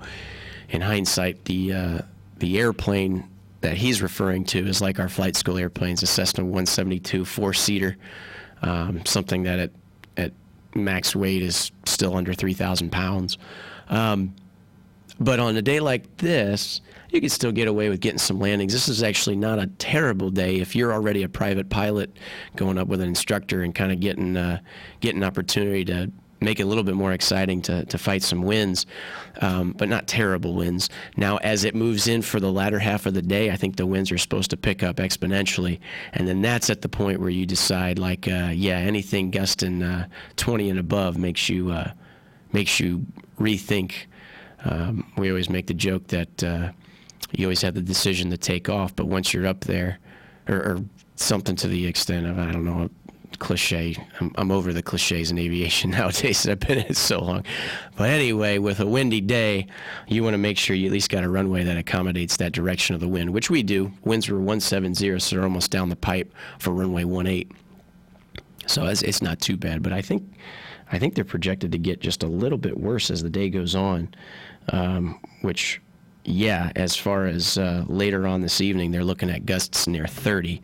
in hindsight, the airplane that he's referring to is like our flight school airplanes, a Cessna 172 four-seater, something that at max weight is still under 3,000 pounds. But on a day like this, you can still get away with getting some landings. This is actually not a terrible day if you're already a private pilot going up with an instructor and kind of getting an opportunity to make it a little bit more exciting to fight some winds, but not terrible winds. Now, as it moves in for the latter half of the day, I think the winds are supposed to pick up exponentially, and then that's at the point where you decide, like, anything gusting 20 and above makes you rethink. We always make the joke that you always have the decision to take off, but once you're up there, or something to the extent of, I don't know, cliche. I'm over the cliches in aviation nowadays. I've been in it so long. But anyway, with a windy day, you want to make sure you at least got a runway that accommodates that direction of the wind, which we do. Winds were 170, so they're almost down the pipe for runway 18. So it's not too bad. But I think they're projected to get just a little bit worse as the day goes on, which, yeah, as far as later on this evening, they're looking at gusts near 30.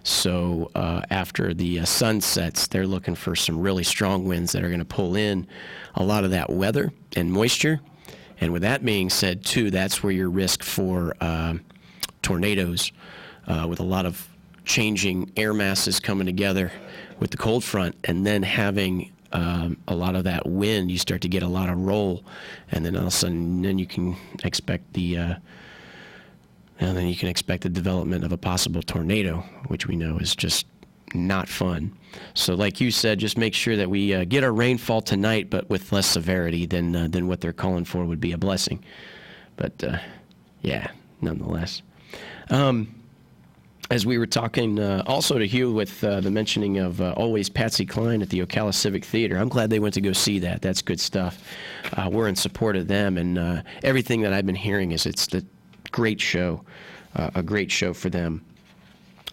So after the sun sets, they're looking for some really strong winds that are going to pull in a lot of that weather and moisture. And with that being said, too, that's where your risk for tornadoes with a lot of changing air masses coming together with the cold front, and then having a lot of that wind, you start to get a lot of roll, and then all of a sudden, then you can expect the development of a possible tornado, which we know is just not fun. So, like you said, just make sure that we get our rainfall tonight, but with less severity than what they're calling for would be a blessing. But yeah, nonetheless. As we were talking also to Hugh with the mentioning of Always Patsy Cline at the Ocala Civic Theater, I'm glad they went to go see that. That's good stuff. We're in support of them, and everything that I've been hearing is it's the great show, a great show for them.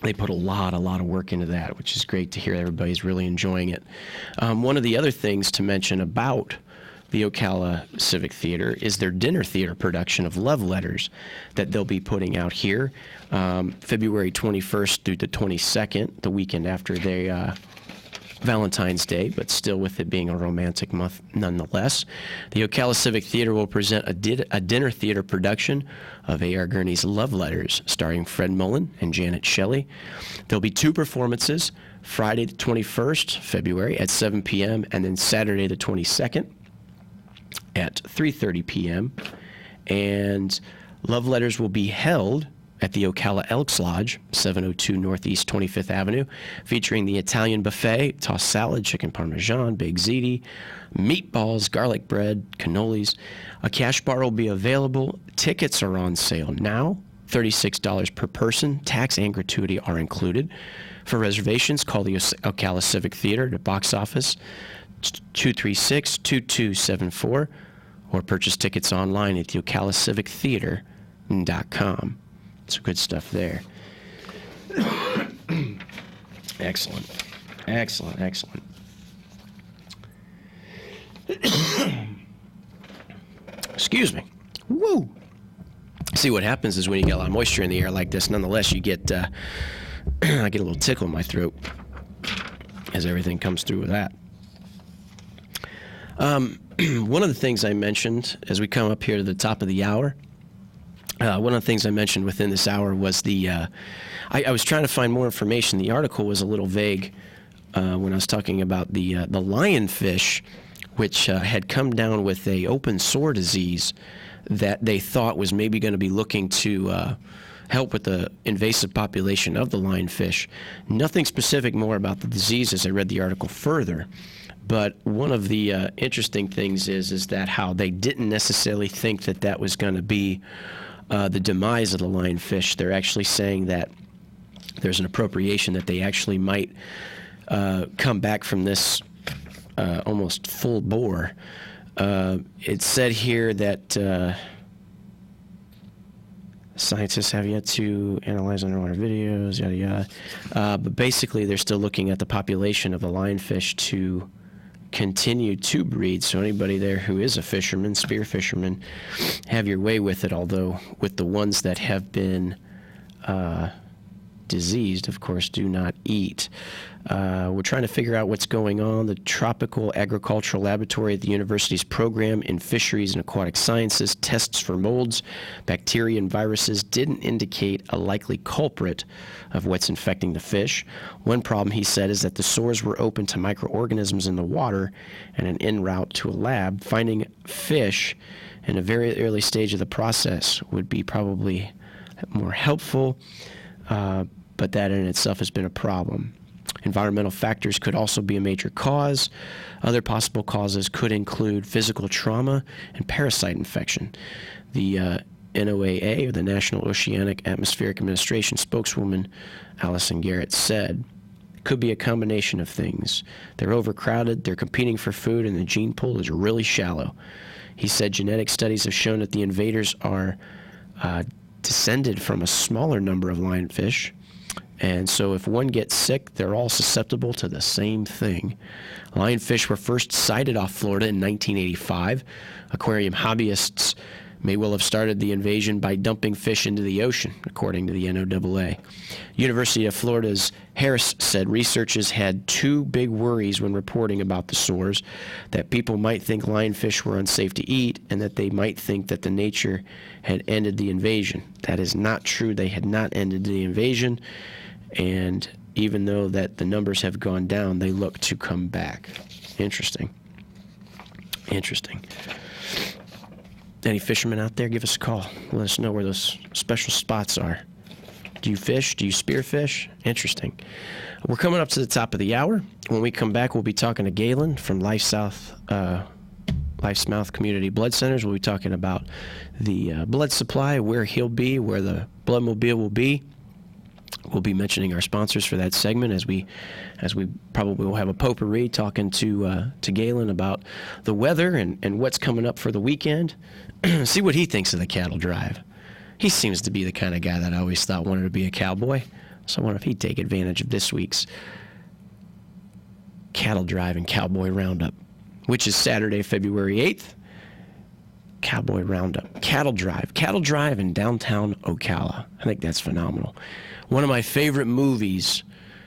They put a lot of work into that, which is great to hear. Everybody's really enjoying it. One of the other things to mention about the Ocala Civic Theater is their dinner theater production of Love Letters that they'll be putting out here February 21st through the 22nd, the weekend after their Valentine's Day, but still with it being a romantic month nonetheless. The Ocala Civic Theater will present a dinner theater production of A.R. Gurney's Love Letters, starring Fred Mullen and Janet Shelley. There'll be 2 performances, Friday the 21st, February at 7 p.m., and then Saturday the 22nd at 3:30 p.m. And Love Letters will be held at the Ocala Elks Lodge, 702 Northeast 25th Avenue, featuring the Italian buffet, tossed salad, chicken parmesan, baked ziti, meatballs, garlic bread, cannolis. A cash bar will be available. Tickets are on sale now, $36 per person. Tax and gratuity are included. For reservations, call the Ocala Civic Theater at box office 236-2274, or purchase tickets online at the OcalaCivicTheater.com. Some good stuff there. Excellent. Excuse me. Woo! See, what happens is when you get a lot of moisture in the air like this, nonetheless, you get, I get a little tickle in my throat as everything comes through with that. One of the things I mentioned as we come up here to the top of the hour, one of the things I mentioned within this hour was I was trying to find more information. The article was a little vague when I was talking about the lionfish, which had come down with a open sore disease that they thought was maybe going to be looking to help with the invasive population of the lionfish. Nothing specific more about the disease as I read the article further. But one of the interesting things is that how they didn't necessarily think that was going to be the demise of the lionfish. They're actually saying that there's an appropriation that they actually might come back from this almost full bore. It said here that scientists have yet to analyze underwater videos, yada yada. But basically, they're still looking at the population of the lionfish to continue to breed. So anybody there who is a fisherman, spear fisherman, have your way with it. Although with the ones that have been diseased, of course, do not eat. We're trying to figure out what's going on. The Tropical Agricultural Laboratory at the university's program in Fisheries and Aquatic Sciences tests for molds, bacteria, and viruses didn't indicate a likely culprit of what's infecting the fish. One problem, he said, is that the sores were open to microorganisms in the water and an en route to a lab. Finding fish in a very early stage of the process would be probably more helpful, but that in itself has been a problem. Environmental factors could also be a major cause. Other possible causes could include physical trauma and parasite infection. The NOAA, or the National Oceanic Atmospheric Administration spokeswoman Allison Garrett said, Could be a combination of things. They're overcrowded, they're competing for food, and the gene pool is really shallow. He said genetic studies have shown that the invaders are descended from a smaller number of lionfish, and so if one gets sick, they're all susceptible to the same thing. Lionfish were first sighted off Florida in 1985. Aquarium hobbyists may well have started the invasion by dumping fish into the ocean, according to the NOAA. University of Florida's Harris said researchers had two big worries when reporting about the sores, that people might think lionfish were unsafe to eat, and that they might think that the nature had ended the invasion. That is not true. They had not ended the invasion, and even though that the numbers have gone down, they look to come back. Interesting. Any fishermen out there, give us a call. Let us know where those special spots are. Do you fish? Do you spearfish? Interesting. We're coming up to the top of the hour. When we come back, we'll be talking to Galen from Life's Mouth Community Blood Centers. We'll be talking about the blood supply, where he'll be, where the bloodmobile will be. We'll be mentioning our sponsors for that segment as we probably will have a potpourri talking to Galen about the weather and what's coming up for the weekend. See what he thinks of the cattle drive. He seems to be the kind of guy that I always thought wanted to be a cowboy. So I wonder if he'd take advantage of this week's cattle drive and cowboy roundup, which is Saturday, February 8th. Cowboy roundup, cattle drive in downtown Ocala. I think that's phenomenal. One of my favorite movies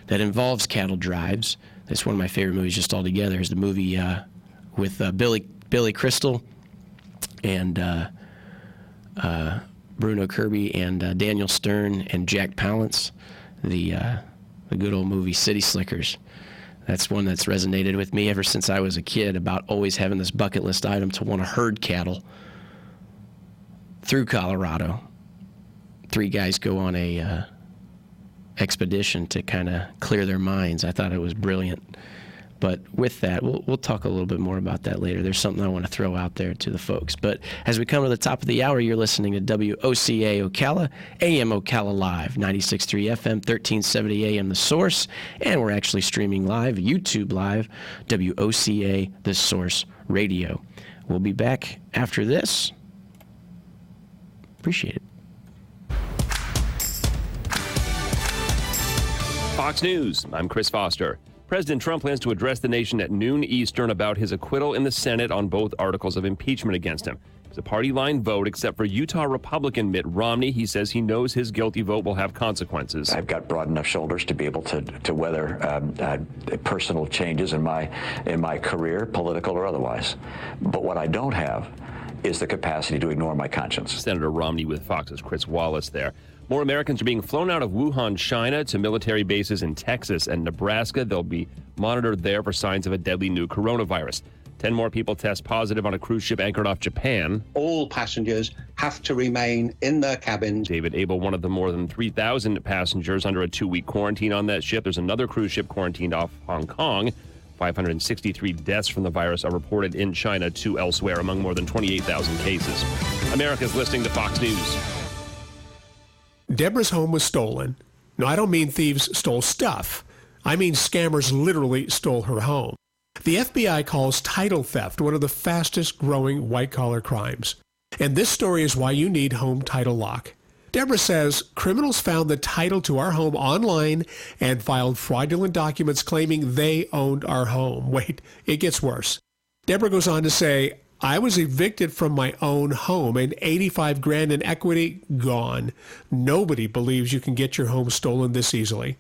that involves cattle drives, that's one of my favorite movies just altogether, is the movie with Billy Crystal and Bruno Kirby and Daniel Stern and Jack Palance, the good old movie City Slickers. That's one that's resonated with me ever since I was a kid, about always having this bucket list item to want to herd cattle through Colorado. Three guys go on a expedition to kind of clear their minds. I thought it was brilliant. But with that, we'll talk a little bit more about that later. There's something I want to throw out there to the folks. But as we come to the top of the hour, you're listening to WOCA Ocala, AM Ocala Live, 96.3 FM, 1370 AM The Source, and we're actually streaming live, YouTube Live, WOCA The Source Radio. We'll be back after this. Appreciate it. Fox News, I'm Chris Foster. President Trump plans to address the nation at noon Eastern about his acquittal in the Senate on both articles of impeachment against him. It's a party line vote, except for Utah Republican Mitt Romney. He says he knows his guilty vote will have consequences. I've got broad enough shoulders to be able to weather personal changes in my career, political or otherwise. But what I don't have is the capacity to ignore my conscience. Senator Romney with Fox's Chris Wallace there. More Americans are being flown out of Wuhan, China, to military bases in Texas and Nebraska. They'll be monitored there for signs of a deadly new coronavirus. 10 more people test positive on a cruise ship anchored off Japan. All passengers have to remain in their cabins. David Abel, one of the more than 3,000 passengers under a 2-week quarantine on that ship. There's another cruise ship quarantined off Hong Kong. 563 deaths from the virus are reported in China, 2 elsewhere, among more than 28,000 cases. America's listening to Fox News. Deborah's home was stolen. No, I don't mean thieves stole stuff. I mean scammers literally stole her home. The FBI calls title theft one of the fastest growing white-collar crimes. And this story is why you need Home Title Lock. Deborah says criminals found the title to our home online and filed fraudulent documents claiming they owned our home. Wait, it gets worse. Deborah goes on to say, I was evicted from my own home and $85,000 in equity gone. Nobody believes you can get your home stolen this easily.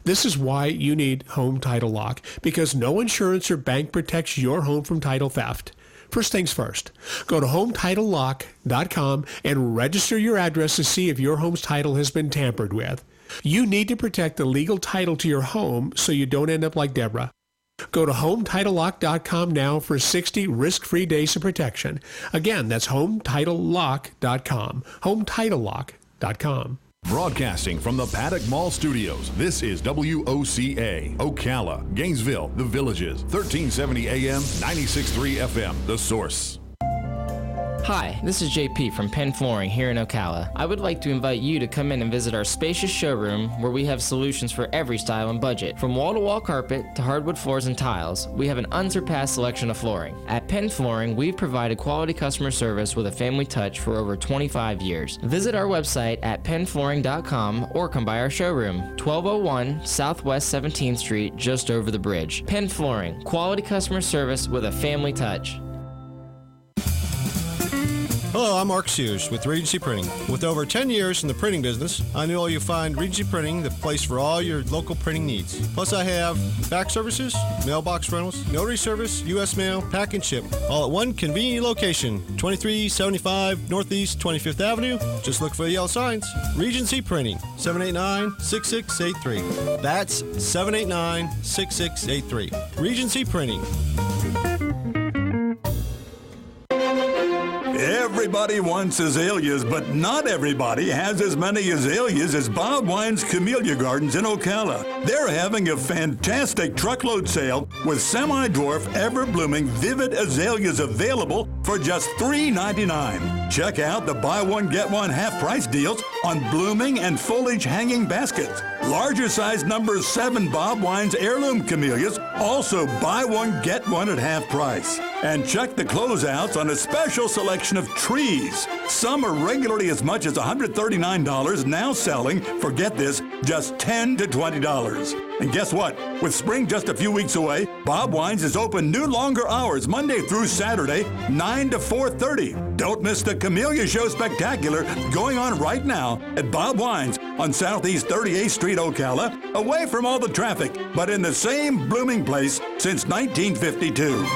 This is why you need Home Title Lock, because no insurance or bank protects your home from title theft. First things first, go to HometitleLock.com and register your address to see if your home's title has been tampered with. You need to protect the legal title to your home so you don't end up like Deborah. Go to HometitleLock.com now for 60 risk-free days of protection. Again, that's HometitleLock.com. HometitleLock.com. Broadcasting from the Paddock Mall Studios, this is WOCA, Ocala, Gainesville, The Villages, 1370 AM, 96.3 FM, The Source. Hi, this is JP from Penn Flooring here in Ocala. I would like to invite you to come in and visit our spacious showroom where we have solutions for every style and budget. From wall-to-wall carpet to hardwood floors and tiles, we have an unsurpassed selection of flooring. At Penn Flooring, we've provided quality customer service with a family touch for over 25 years. Visit our website at pennflooring.com or come by our showroom, 1201 Southwest 17th Street, just over the bridge. Penn Flooring, quality customer service with a family touch. Hello, I'm Mark Sears with Regency Printing. With over 10 years in the printing business, I know you'll find Regency Printing the place for all your local printing needs. Plus, I have fax services, mailbox rentals, notary service, U.S. mail, pack and ship, all at one convenient location, 2375 Northeast 25th Avenue. Just look for the yellow signs. Regency Printing, 789-6683. That's 789-6683. Regency Printing. Everybody wants azaleas, but not everybody has as many azaleas as Bob Wine's Camellia Gardens in Ocala. They're having a fantastic truckload sale with semi-dwarf, ever-blooming, vivid azaleas available for just $3.99. Check out the buy one, get one half-price deals on blooming and foliage hanging baskets. Larger size number 7 Bob Wine's heirloom camellias, also buy one, get one at half price. And check the closeouts on a special selection of trees. Some are regularly as much as $139, now selling, forget this, just $10 to $20. And guess what? With spring just a few weeks away, Bob Wine's is open new longer hours, Monday through Saturday, 9 to 4:30. Don't miss the Camellia Show Spectacular going on right now at Bob Wine's on Southeast 38th Street, Ocala, away from all the traffic, but in the same blooming place since 1952.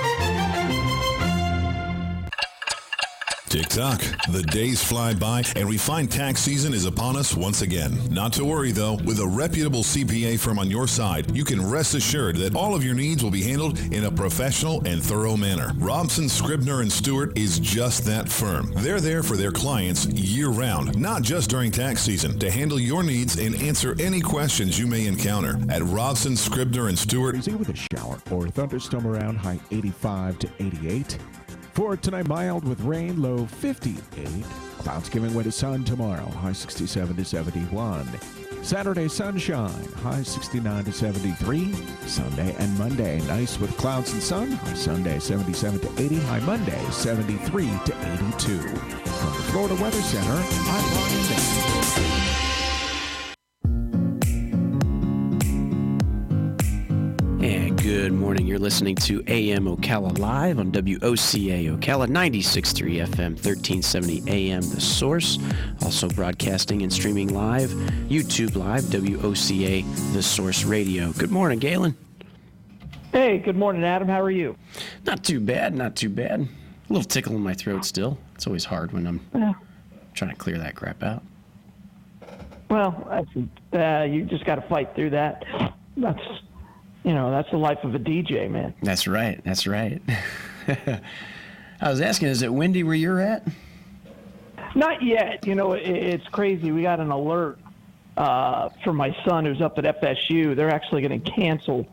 Tick-tock. The days fly by, and we find tax season is upon us once again. Not to worry, though. With a reputable CPA firm on your side, you can rest assured that all of your needs will be handled in a professional and thorough manner. Robson, Scribner, and Stewart is just that firm. They're there for their clients year-round, not just during tax season, to handle your needs and answer any questions you may encounter. At Robson, Scribner, and Stewart, with a shower or thunderstorm around, high 85 to 88. For tonight, mild with rain, low 58. Clouds giving way to sun tomorrow, high 67 to 71. Saturday, sunshine, high 69 to 73. Sunday and Monday, nice with clouds and sun, high Sunday 77 to 80, high Monday 73 to 82. From the Florida Weather Center, I'm Ronnie Nick. And good morning. You're listening to AM Ocala Live on WOCA Ocala, 96.3 FM, 1370 AM, The Source. Also broadcasting and streaming live, YouTube Live, WOCA, The Source Radio. Good morning, Galen. Hey, good morning, Adam. How are you? Not too bad, not too bad. A little tickle in my throat still. It's always hard when I'm trying to clear that crap out. Well, you just got to fight through that. That's the life of a DJ, man. That's right. That's right. I was asking, is it windy where you're at? Not yet. It's crazy. We got an alert from my son who's up at FSU. They're actually going to cancel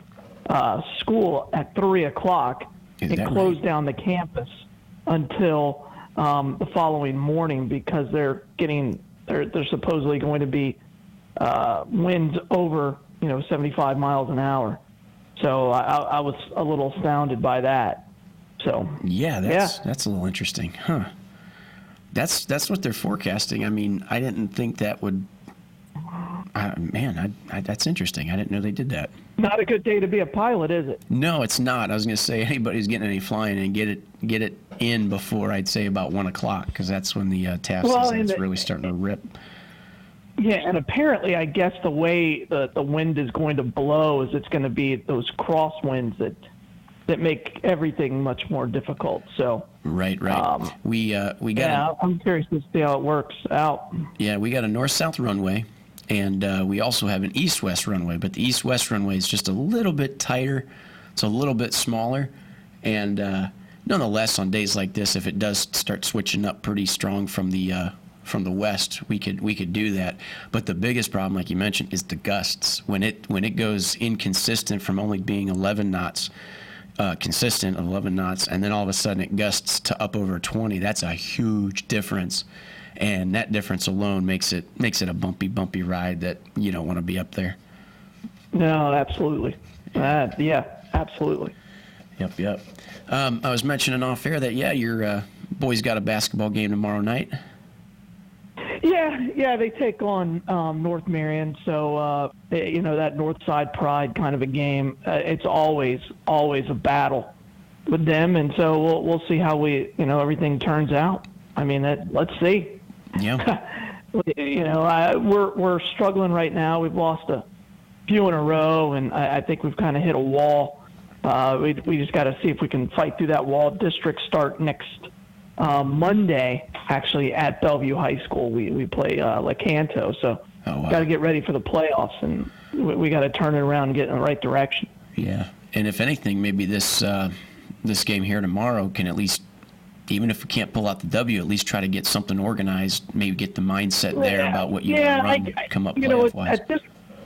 school at 3 o'clock and close down the campus until the following morning because they're supposedly going to be winds over 75 miles an hour. So I was a little astounded by that. So that's a little interesting, huh? That's what they're forecasting. I mean, I didn't think that would. That's interesting. I didn't know they did that. Not a good day to be a pilot, is it? No, it's not. I was going to say anybody who's getting any flying and get it in before I'd say about 1 o'clock because that's when the task is really starting to rip. Yeah, and apparently, I guess the way the wind is going to blow is it's going to be those crosswinds that make everything much more difficult. So right. We got. Yeah, I'm curious to see how it works out. Yeah, we got a north-south runway, and we also have an east-west runway. But the east-west runway is just a little bit tighter. It's a little bit smaller, and nonetheless, on days like this, if it does start switching up pretty strong from the west, we could do that. But the biggest problem, like you mentioned, is the gusts. When it goes inconsistent from only being 11 knots consistent of 11 knots, and then all of a sudden it gusts to up over 20. That's a huge difference, and that difference alone makes it a bumpy ride that you don't want to be up there. No, absolutely. Yeah, absolutely. Yep. I was mentioning off air that your boys got a basketball game tomorrow night. Yeah, they take on North Marion, so that North Side Pride kind of a game. It's always a battle with them, and so we'll see how everything turns out. I mean, let's see. Yeah. We're struggling right now. We've lost a few in a row, and I think we've kind of hit a wall. We just got to see if we can fight through that wall. Districts start next Monday, actually, at Bellevue High School. We play Lecanto, so got to get ready for the playoffs, and we got to turn it around and get in the right direction. Yeah, and if anything, maybe this game here tomorrow can at least, even if we can't pull out the W, at least try to get something organized, maybe get the mindset there about what you want to run, come up playoff-wise.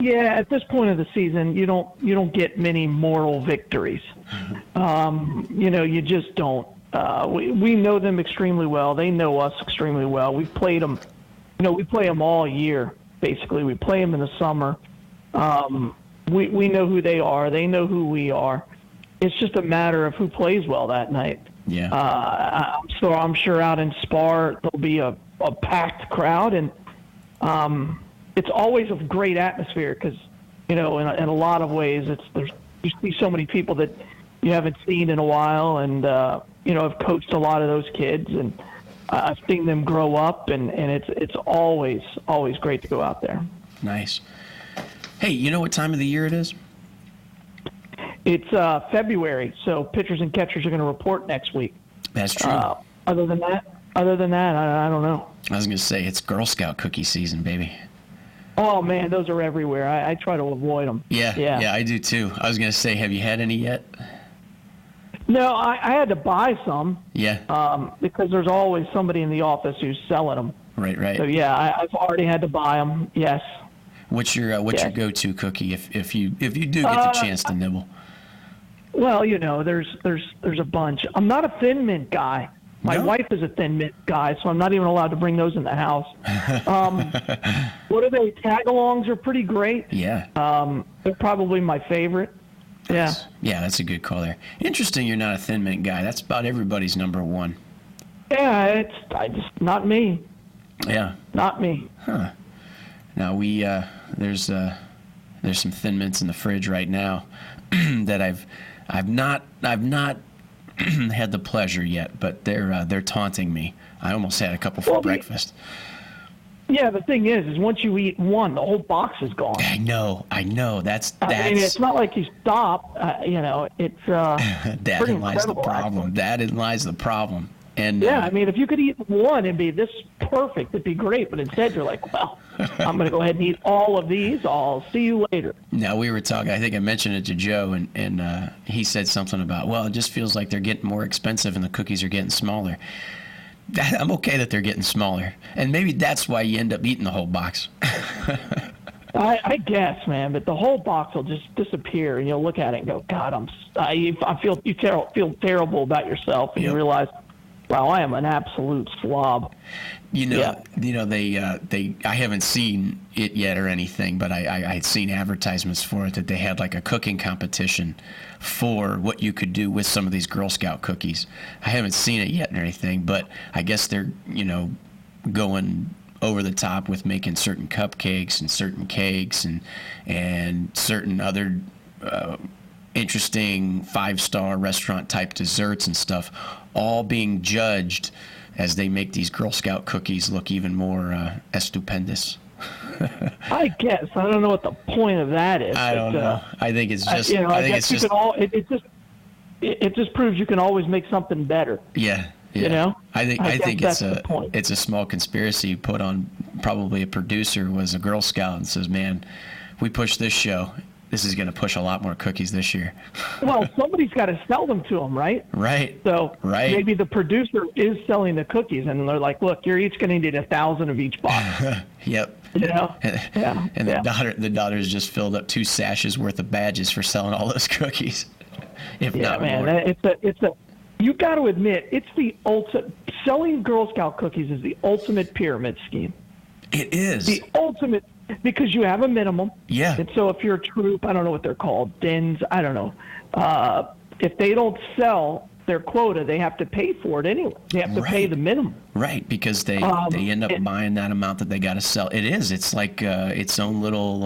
At this point of the season, you don't get many moral victories. You just don't. We know them extremely well. They know us extremely well. We've played them. We play them all year. Basically, we play them in the summer. We know who they are. They know who we are. It's just a matter of who plays well that night. Yeah. So I'm sure out in Spar there'll be a packed crowd, and it's always a great atmosphere because, in a lot of ways, you see so many people that you haven't seen in a while, and I've coached a lot of those kids, and I've seen them grow up, and it's always great to go out there. Nice. Hey, you know what time of the year it is? It's February, so pitchers and catchers are going to report next week. That's true. Other than that, I don't know. I was going to say, it's Girl Scout cookie season, baby. Oh, man, those are everywhere. I try to avoid them. Yeah, I do too. I was going to say, have you had any yet? No, I had to buy some. Yeah. Because there's always somebody in the office who's selling them. Right. So, yeah, I've already had to buy them, yes. What's your go-to cookie if you do get the chance to nibble? Well, there's a bunch. I'm not a Thin Mint guy. My wife is a Thin Mint guy, so I'm not even allowed to bring those in the house. What are they? Tagalongs are pretty great. Yeah. They're probably my favorite. Yeah. Yeah, that's a good call there. Interesting you're not a Thin Mint guy. That's about everybody's number one. Yeah, it's not me. Yeah. Not me. Huh. Now there's some Thin Mints in the fridge right now that I've not had the pleasure yet, but they're taunting me. I almost had a couple for breakfast. Yeah, the thing is once you eat one, the whole box is gone. I know. That's. I mean, it's not like you stop. It's That lies the problem. Actually. That lies the problem. And yeah, I mean, if you could eat one and be this perfect, it'd be great. But instead, you're like, well, I'm going to go ahead and eat all of these. I'll see you later. Now, we were talking, I think I mentioned it to Joe, and he said something about, well, it just feels like they're getting more expensive and the cookies are getting smaller. I'm okay that they're getting smaller. And maybe that's why you end up eating the whole box. I guess, man, but the whole box will just disappear, and you'll look at it and go, God, you feel terrible about yourself, and you realize, wow, I am an absolute slob. They I haven't seen it yet or anything, but I had seen advertisements for it that they had like a cooking competition for what you could do with some of these Girl Scout cookies. I haven't seen it yet or anything, but I guess they're, going over the top with making certain cupcakes and certain cakes and certain other interesting 5-star restaurant type desserts and stuff, all being judged as they make these Girl Scout cookies look even more stupendous. I guess. I don't know what the point of that is. I don't know. I think it's just. It just proves you can always make something better. Yeah. I think it's a small conspiracy put on. Probably a producer was a Girl Scout and says, "Man, we push this show. This is going to push a lot more cookies this year." Well, somebody's got to sell them to them, right? Right. So maybe the producer is selling the cookies, and they're like, "Look, you're each going to need 1,000 of each box." Yep. Yeah. And the daughter's just filled up 2 sashes worth of badges for selling all those cookies. if Yeah, not man, more. it's a. You got to admit, it's the ultimate. Selling Girl Scout cookies is the ultimate pyramid scheme. It is the ultimate because you have a minimum. Yeah. And so if you're a troop, I don't know what they're called, dens, I don't know. If they don't sell their quota, they have to pay for it anyway. They have to pay the minimum. Right, because they end up buying that amount that they got to sell. It's like its own little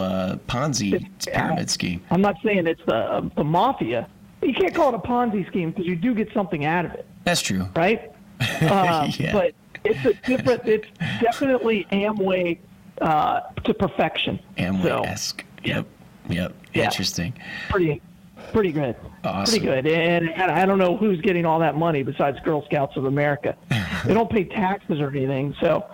Ponzi pyramid scheme. I'm not saying it's the mafia. You can't call it a Ponzi scheme because you do get something out of it. That's true. Right? But it's definitely Amway to perfection. Amway-esque. Yep. Yeah. Interesting. Pretty good. Awesome. Pretty good. And I don't know who's getting all that money besides Girl Scouts of America. They don't pay taxes or anything, so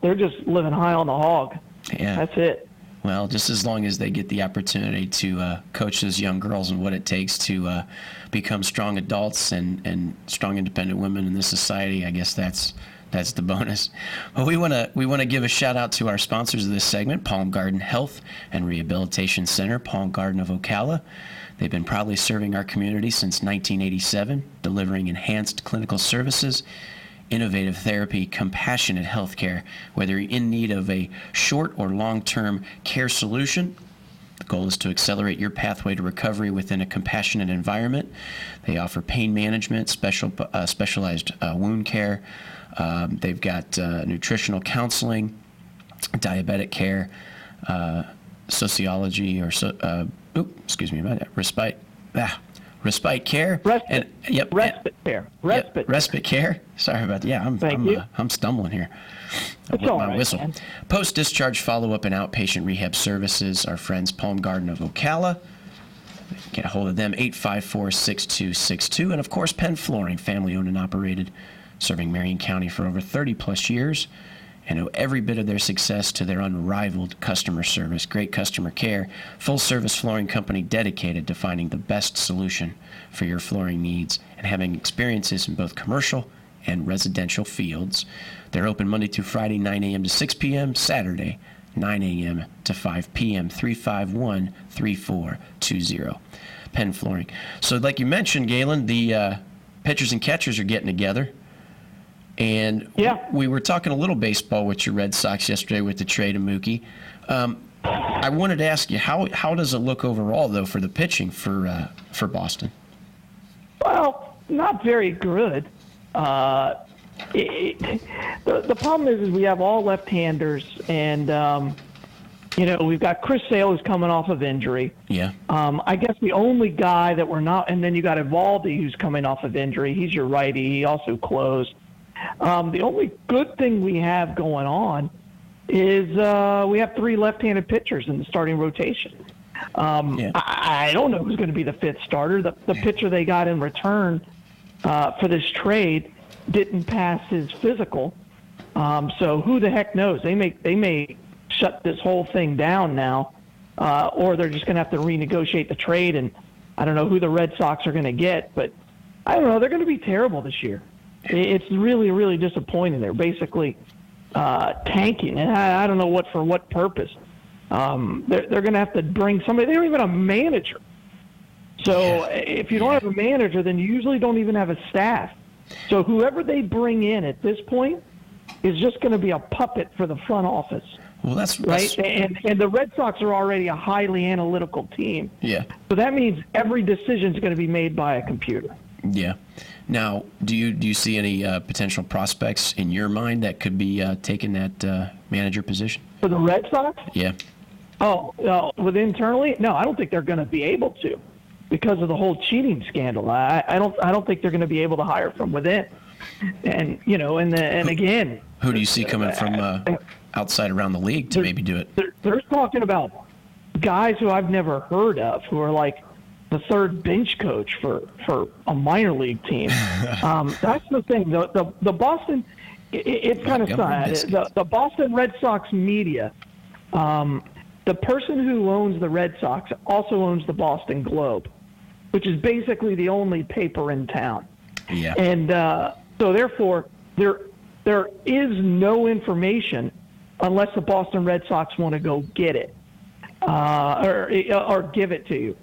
they're just living high on the hog. Yeah. That's it. Well, just as long as they get the opportunity to coach those young girls and what it takes to become strong adults and strong independent women in this society, I guess that's the bonus. Well, we want to give a shout out to our sponsors of this segment, Palm Garden Health and Rehabilitation Center, Palm Garden of Ocala. They've been proudly serving our community since 1987, delivering enhanced clinical services, innovative therapy, compassionate health care. Whether you're in need of a short or long-term care solution, the goal is to accelerate your pathway to recovery within a compassionate environment. They offer pain management, specialized wound care. They've got nutritional counseling, diabetic care, sociology, or respite care. Respite care. Sorry about that. I'm stumbling here. It's with all my right, whistle. man. Post-discharge follow-up and outpatient rehab services. Our friends Palm Garden of Ocala. Get a hold of them, 854-6262. And, of course, Penn Flooring, family-owned and operated, serving Marion County for over 30-plus years. And owe every bit of their success to their unrivaled customer service, great customer care, full-service flooring company dedicated to finding the best solution for your flooring needs and having experiences in both commercial and residential fields. They're open Monday through Friday, 9 a.m. to 6 p.m., Saturday, 9 a.m. to 5 p.m., 351-3420. Penn Flooring. So like you mentioned, Galen, the pitchers and catchers are getting together. And we were talking a little baseball with your Red Sox yesterday with the trade of Mookie. I wanted to ask you, how does it look overall, though, for the pitching for Boston? Well, not very good. The problem is we have all left-handers, and we've got Chris Sale who's coming off of injury. Yeah. I guess the only guy that we're not, and then you got Evaldi who's coming off of injury. He's your righty. He also closed. The only good thing we have going on is we have 3 left-handed pitchers in the starting rotation. I don't know who's going to be the 5th starter. The pitcher they got in return for this trade didn't pass his physical. So who the heck knows? They may shut this whole thing down now, or they're just going to have to renegotiate the trade. And I don't know who the Red Sox are going to get, but I don't know. They're going to be terrible this year. It's really, really disappointing. They're basically tanking, and I don't know for what purpose. They're going to have to bring somebody. They don't even have a manager. So if you don't have a manager, then you usually don't even have a staff. So whoever they bring in at this point is just going to be a puppet for the front office. Well, that's right. And the Red Sox are already a highly analytical team. Yeah. So that means every decision is going to be made by a computer. Yeah. Now, do you see any potential prospects in your mind that could be taking that manager position? For the Red Sox? Yeah. Oh, with internally? No, I don't think they're going to be able to because of the whole cheating scandal. I don't think they're going to be able to hire from within. And again, who do you see coming from outside around the league to maybe do it? They're talking about guys who I've never heard of who are like the third bench coach for a minor league team. That's the thing. The Boston, it's kind of sad. The Boston Red Sox media, the person who owns the Red Sox also owns the Boston Globe, which is basically the only paper in town. Yeah. And so therefore, there is no information unless the Boston Red Sox want to go get it or give it to you.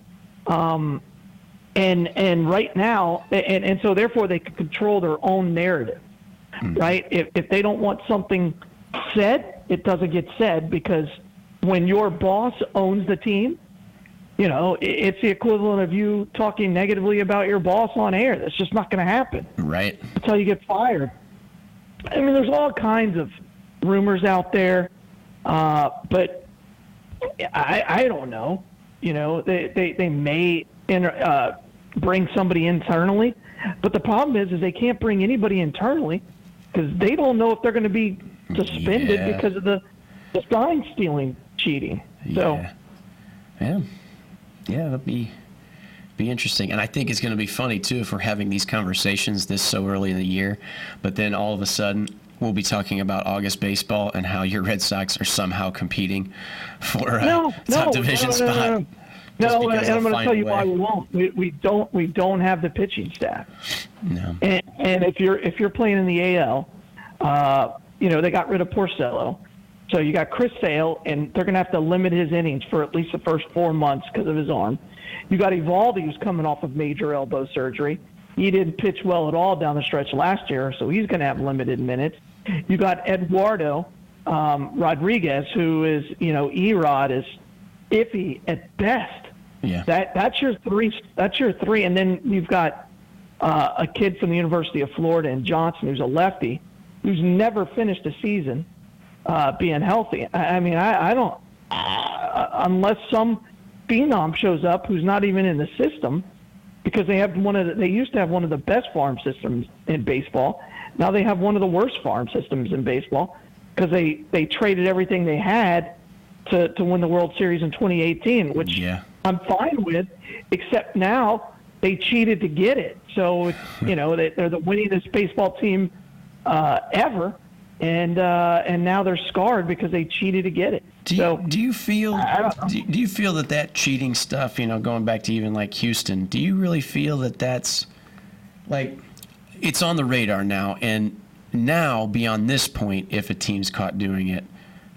And right now, and so therefore they can control their own narrative, right? If they don't want something said, it doesn't get said, because when your boss owns the team, you know, it's the equivalent of you talking negatively about your boss on air. That's just not going to happen. Right. Until you get fired. I mean, there's all kinds of rumors out there, but I don't know. You know, they may bring somebody internally, but the problem is they can't bring anybody internally because they don't know if they're going to be suspended because of the sign stealing cheating. So, yeah, that'll be interesting. And I think it's going to be funny too if we're having these conversations this so early in the year, but then all of a sudden we'll be talking about August baseball and how your Red Sox are somehow competing for a top division spot. No, and I'm going to tell you why we won't. We don't have the pitching staff. No. And if you're playing in the AL, you know, they got rid of Porcello. So you got Chris Sale, and they're going to have to limit his innings for at least the first 4 months because of his arm. You got Evaldi, who's coming off of major elbow surgery. He didn't pitch well at all down the stretch last year, so he's going to have limited minutes. You got Eduardo Rodriguez, who is, you know, Erod is iffy at best. Yeah. That's your three. That's your three, and then you've got a kid from the University of Florida in Johnson, who's a lefty, who's never finished a season. Being healthy. I mean, I don't, unless some phenom shows up who's not even in the system, because they used to have one of the best farm systems in baseball. Now they have one of the worst farm systems in baseball because they traded everything they had to win the World Series in 2018, which I'm fine with, except now they cheated to get it. So, you know, they're the winningest baseball team ever. And now they're scarred because they cheated to get it. Do you feel that cheating stuff, you know, going back to even like Houston, do you really feel that that's like it's on the radar now? And now beyond this point, if a team's caught doing it,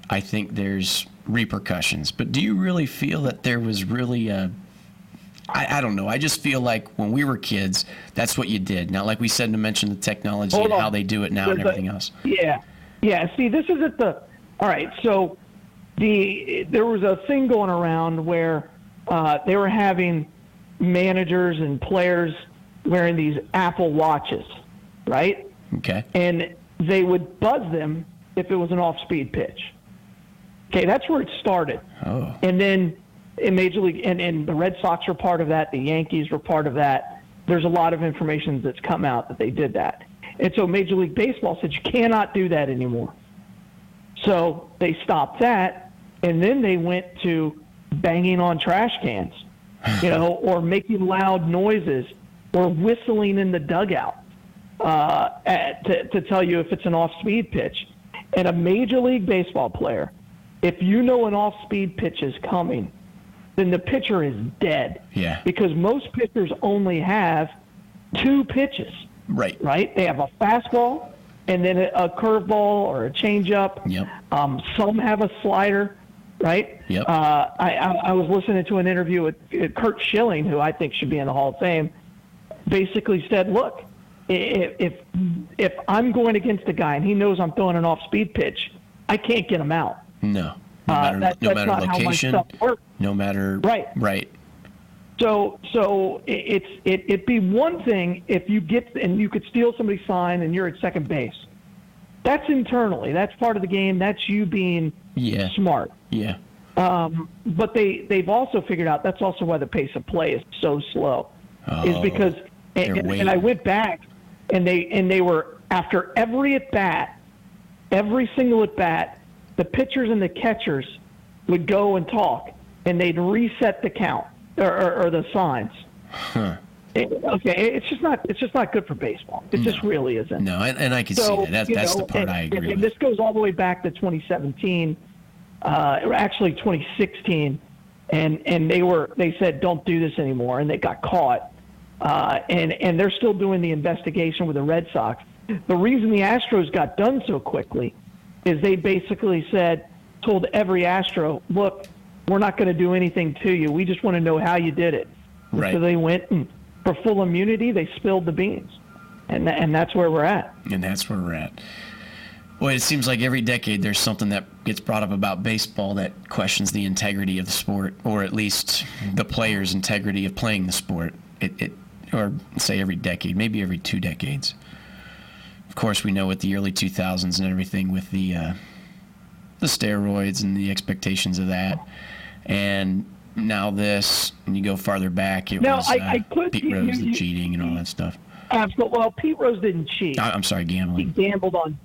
I think there's repercussions. But do you really feel that there was really I don't know. I just feel like when we were kids, that's what you did. Now, like we said, to mention the technology and how they do it now and everything else. Yeah. See, this is all right. So there was a thing going around where they were having managers and players wearing these Apple Watches, right? Okay. And they would buzz them if it was an off-speed pitch. Okay, that's where it started. Oh. And then in Major League, and the Red Sox were part of that, the Yankees were part of that. There's a lot of information that's come out that they did that. And so Major League Baseball said you cannot do that anymore. So they stopped that, and then they went to banging on trash cans, you know, or making loud noises, or whistling in the dugout to tell you if it's an off-speed pitch. And a Major League Baseball player, if you know an off-speed pitch is coming, then the pitcher is dead. Yeah. Because most pitchers only have 2 pitches. Right. Right? They have a fastball and then a curveball or a changeup. Yep. Some have a slider, right? Yep. I was listening to an interview with Kurt Schilling, who I think should be in the Hall of Fame, basically said, look, if I'm going against a guy and he knows I'm throwing an off-speed pitch, I can't get him out. No. No matter location, no matter right. So it'd be one thing if you get and you could steal somebody's sign and you're at second base. That's internally. That's part of the game. That's you being smart. Yeah. But they've also figured out that's also why the pace of play is so slow. Is because and I went back and they were after every at bat, every single at bat, the pitchers and the catchers would go and talk, and they'd reset the count or the signs. Huh. It's just not good for baseball. It just really isn't. No, and I can see that. That's the part I agree with. And this goes all the way back to 2017, or actually 2016, and they said don't do this anymore, and they got caught, and they're still doing the investigation with the Red Sox. The reason the Astros got done so quickly is they basically told every Astro, look, we're not going to do anything to you. We just want to know how you did it. Right. So they went and for full immunity, they spilled the beans. And that's where we're at. And that's where we're at. Well, it seems like every decade there's something that gets brought up about baseball that questions the integrity of the sport, or at least the player's integrity of playing the sport. Or say every decade, maybe every 2 decades. Of course, we know with the early 2000s and everything with the steroids and the expectations of that, and now this, and you go farther back, it was Pete Rose, the cheating and all that stuff. Absolutely. Well, Pete Rose didn't cheat. I'm sorry, gambling.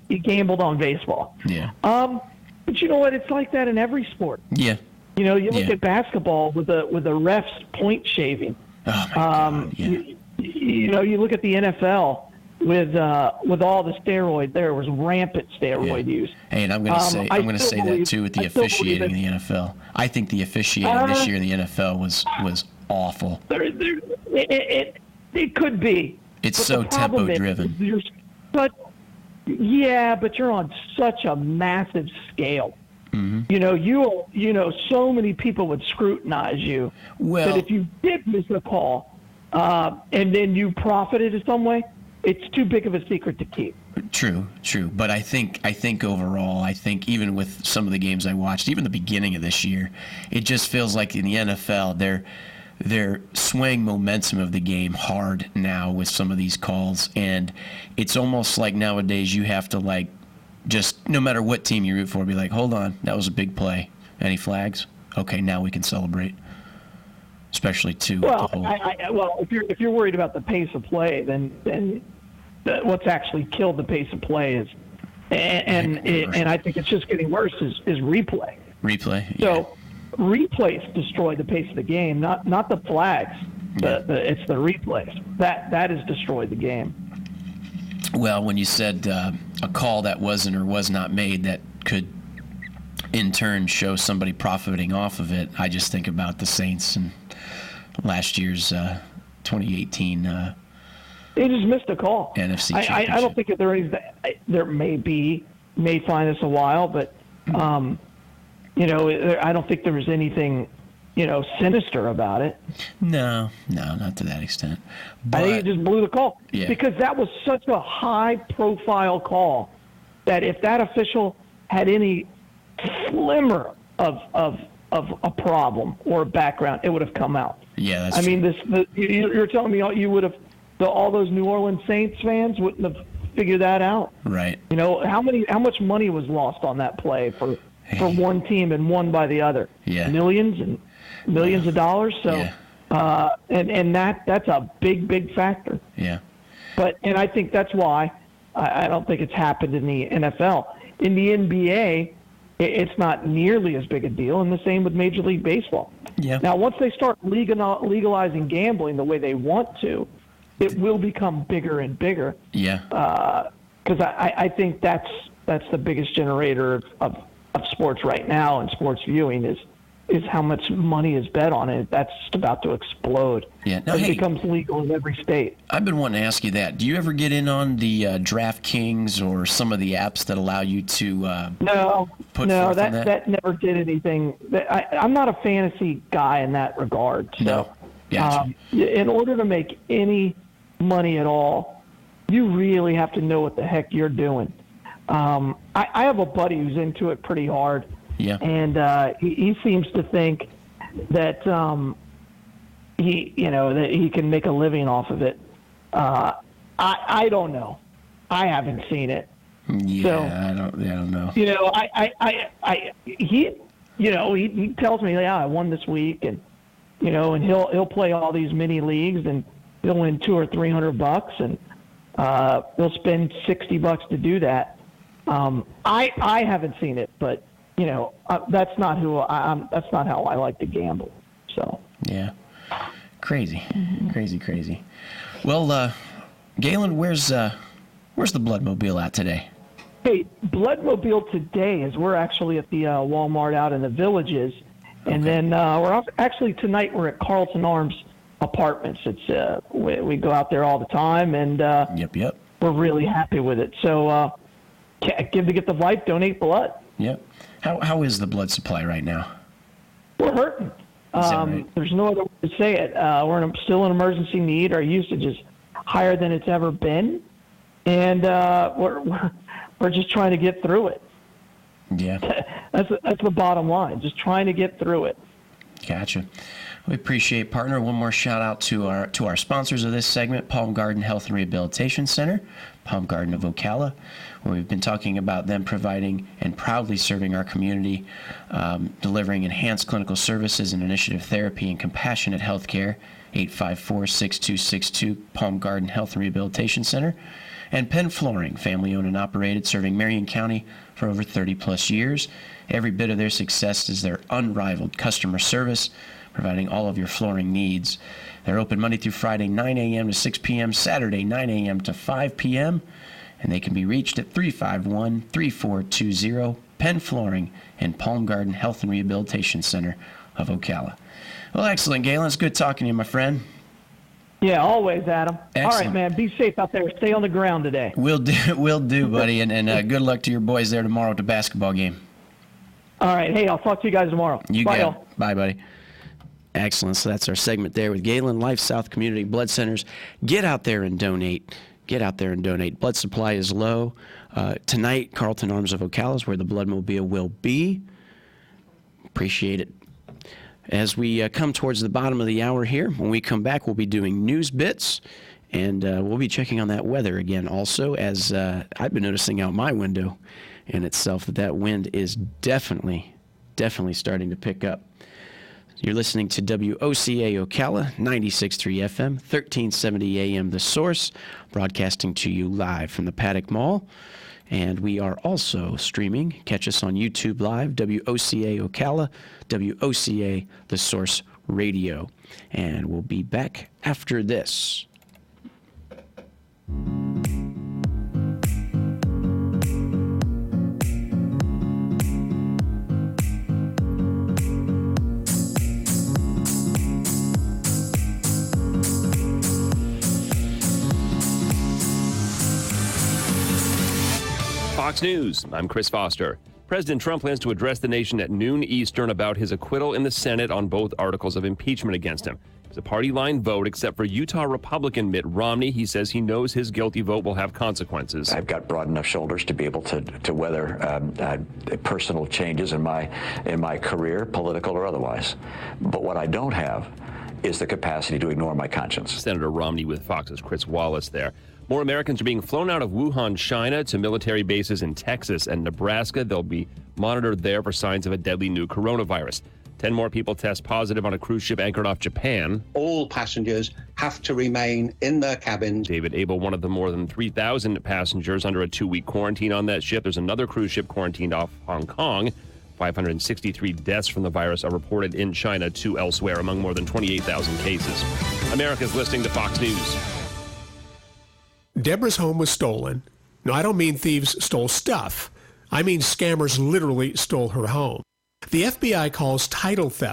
He gambled on baseball. Yeah. But you know what? It's like that in every sport. Yeah. You know, you look at basketball with the refs point shaving. Oh my God. Yeah. You know, you look at the NFL with all the steroid. There was rampant steroid use. Hey, and I'm going to say that too with the officiating in the NFL. I think the officiating this year in the NFL was awful. It could be. It's so tempo driven. But you're on such a massive scale. Mm-hmm. You know, so many people would scrutinize you. Well, that if you did miss a call, and then you profited in some way, it's too big of a secret to keep. True. But I think overall, even with some of the games I watched, even the beginning of this year, it just feels like in the NFL they're swaying momentum of the game hard now with some of these calls, and it's almost like nowadays you have to just no matter what team you root for, be like, hold on, that was a big play. Any flags? Okay, now we can celebrate. Especially too. Well, if you're worried about the pace of play, then what's actually killed the pace of play is, and I think it's just getting worse is replay. Replay. Yeah. So replays destroy the pace of the game, not the flags. It's the replays that has destroyed the game. Well, when you said a call that wasn't or was not made that could in turn show somebody profiting off of it, I just think about the Saints and last year's 2018 they just missed a call. NFC Championship. I don't think that there may find us a while, but I don't think there was anything sinister about it. No, not to that extent. But, I think it just blew the call because that was such a high-profile call that if that official had any slimmer of a problem or a background, it would have come out. Yeah, that's true. You're telling me you would have all those New Orleans Saints fans wouldn't have figured that out. Right. How much money was lost on that play for one team and won by the other? Yeah. Millions and millions of dollars. So, and that's a big factor. Yeah. And I think that's why I don't think it's happened in the NFL. In the NBA, it's not nearly as big a deal, and the same with Major League Baseball. Yeah. Now, once they start legalizing gambling the way they want to, it will become bigger and bigger. Yeah. Because I think that's the biggest generator of sports right now and sports viewing is how much money is bet on it. That's just about to explode. Yeah. Now, it becomes legal in every state. I've been wanting to ask you that. Do you ever get in on the DraftKings or some of the apps that allow you to put forth on that? That never did anything. I'm not a fantasy guy in that regard. So, no. Gotcha. In order to make any money at all, you really have to know what the heck you're doing. I have a buddy who's into it pretty hard. Yeah. And he seems to think that that he can make a living off of it. I don't know. I haven't seen it. Yeah, so, I don't know. He tells me, I won this week, and and he'll play all these mini leagues, and he'll win $200 or $300, and he'll spend $60 to do that. I haven't seen it, but that's not that's not how I like to gamble. So yeah, crazy. Well, Galen, where's the Bloodmobile at today? Hey, Bloodmobile today is we're actually at the Walmart out in the Villages, and then actually tonight we're at Carlton Arms Apartments. It's we go out there all the time, and yep, we're really happy with it. So give the life, donate blood. Yep. How is the blood supply right now? We're hurting. There's no other way to say it. We're still an emergency need. Our usage is higher than it's ever been, and we're just trying to get through it. Yeah, that's the bottom line. Just trying to get through it. Gotcha. We appreciate, partner. One more shout out to our sponsors of this segment, Palm Garden Health and Rehabilitation Center, Palm Garden of Ocala, where we've been talking about them providing and proudly serving our community, delivering enhanced clinical services and initiative therapy and compassionate health care. 854-6262, Palm Garden Health and Rehabilitation Center. And Penn Flooring, family-owned and operated, serving Marion County for over 30-plus years. Every bit of their success is their unrivaled customer service, providing all of your flooring needs. They're open Monday through Friday, 9 a.m. to 6 p.m., Saturday, 9 a.m. to 5 p.m., and they can be reached at 351-3420, Penn Flooring and Palm Garden Health and Rehabilitation Center of Ocala. Well, excellent, Galen. It's good talking to you, my friend. Yeah, always, Adam. Excellent. All right, man. Be safe out there. Stay on the ground today. We'll do, buddy, and good luck to your boys there tomorrow at the basketball game. All right. Hey, I'll talk to you guys tomorrow. Bye, got it. Bye, buddy. Excellent. So that's our segment there with Galen. Life South Community Blood Centers. Get out there and donate. Get out there and donate. Blood supply is low. Tonight, Carlton Arms of Ocala is where the Bloodmobile will be. Appreciate it. As we come towards the bottom of the hour here, when we come back, we'll be doing news bits, and we'll be checking on that weather again also, as I've been noticing out my window in itself that wind is definitely starting to pick up. You're listening to WOCA Ocala, 96.3 FM, 1370 AM The Source, broadcasting to you live from the Paddock Mall. And we are also streaming. Catch us on YouTube Live, WOCA Ocala, WOCA The Source Radio. And we'll be back after this. Fox News, I'm Chris Foster. President Trump plans to address the nation at noon Eastern about his acquittal in the Senate on both articles of impeachment against him. It's a party line vote, except for Utah Republican Mitt Romney. He says he knows his guilty vote will have consequences. I've got broad enough shoulders to be able to weather personal changes in my career, political or otherwise. But what I don't have is the capacity to ignore my conscience. Senator Romney with Fox's Chris Wallace there. More Americans are being flown out of Wuhan, China, to military bases in Texas and Nebraska. They'll be monitored there for signs of a deadly new coronavirus. 10 more people test positive on a cruise ship anchored off Japan. All passengers have to remain in their cabins. David Abel, one of the more than 3,000 passengers under a 2-week quarantine on that ship. There's another cruise ship quarantined off Hong Kong. 563 deaths from the virus are reported in China, 2 elsewhere, among more than 28,000 cases. America's listening to Fox News. Deborah's home was stolen. No, I don't mean thieves stole stuff. I mean scammers literally stole her home. The FBI calls title theft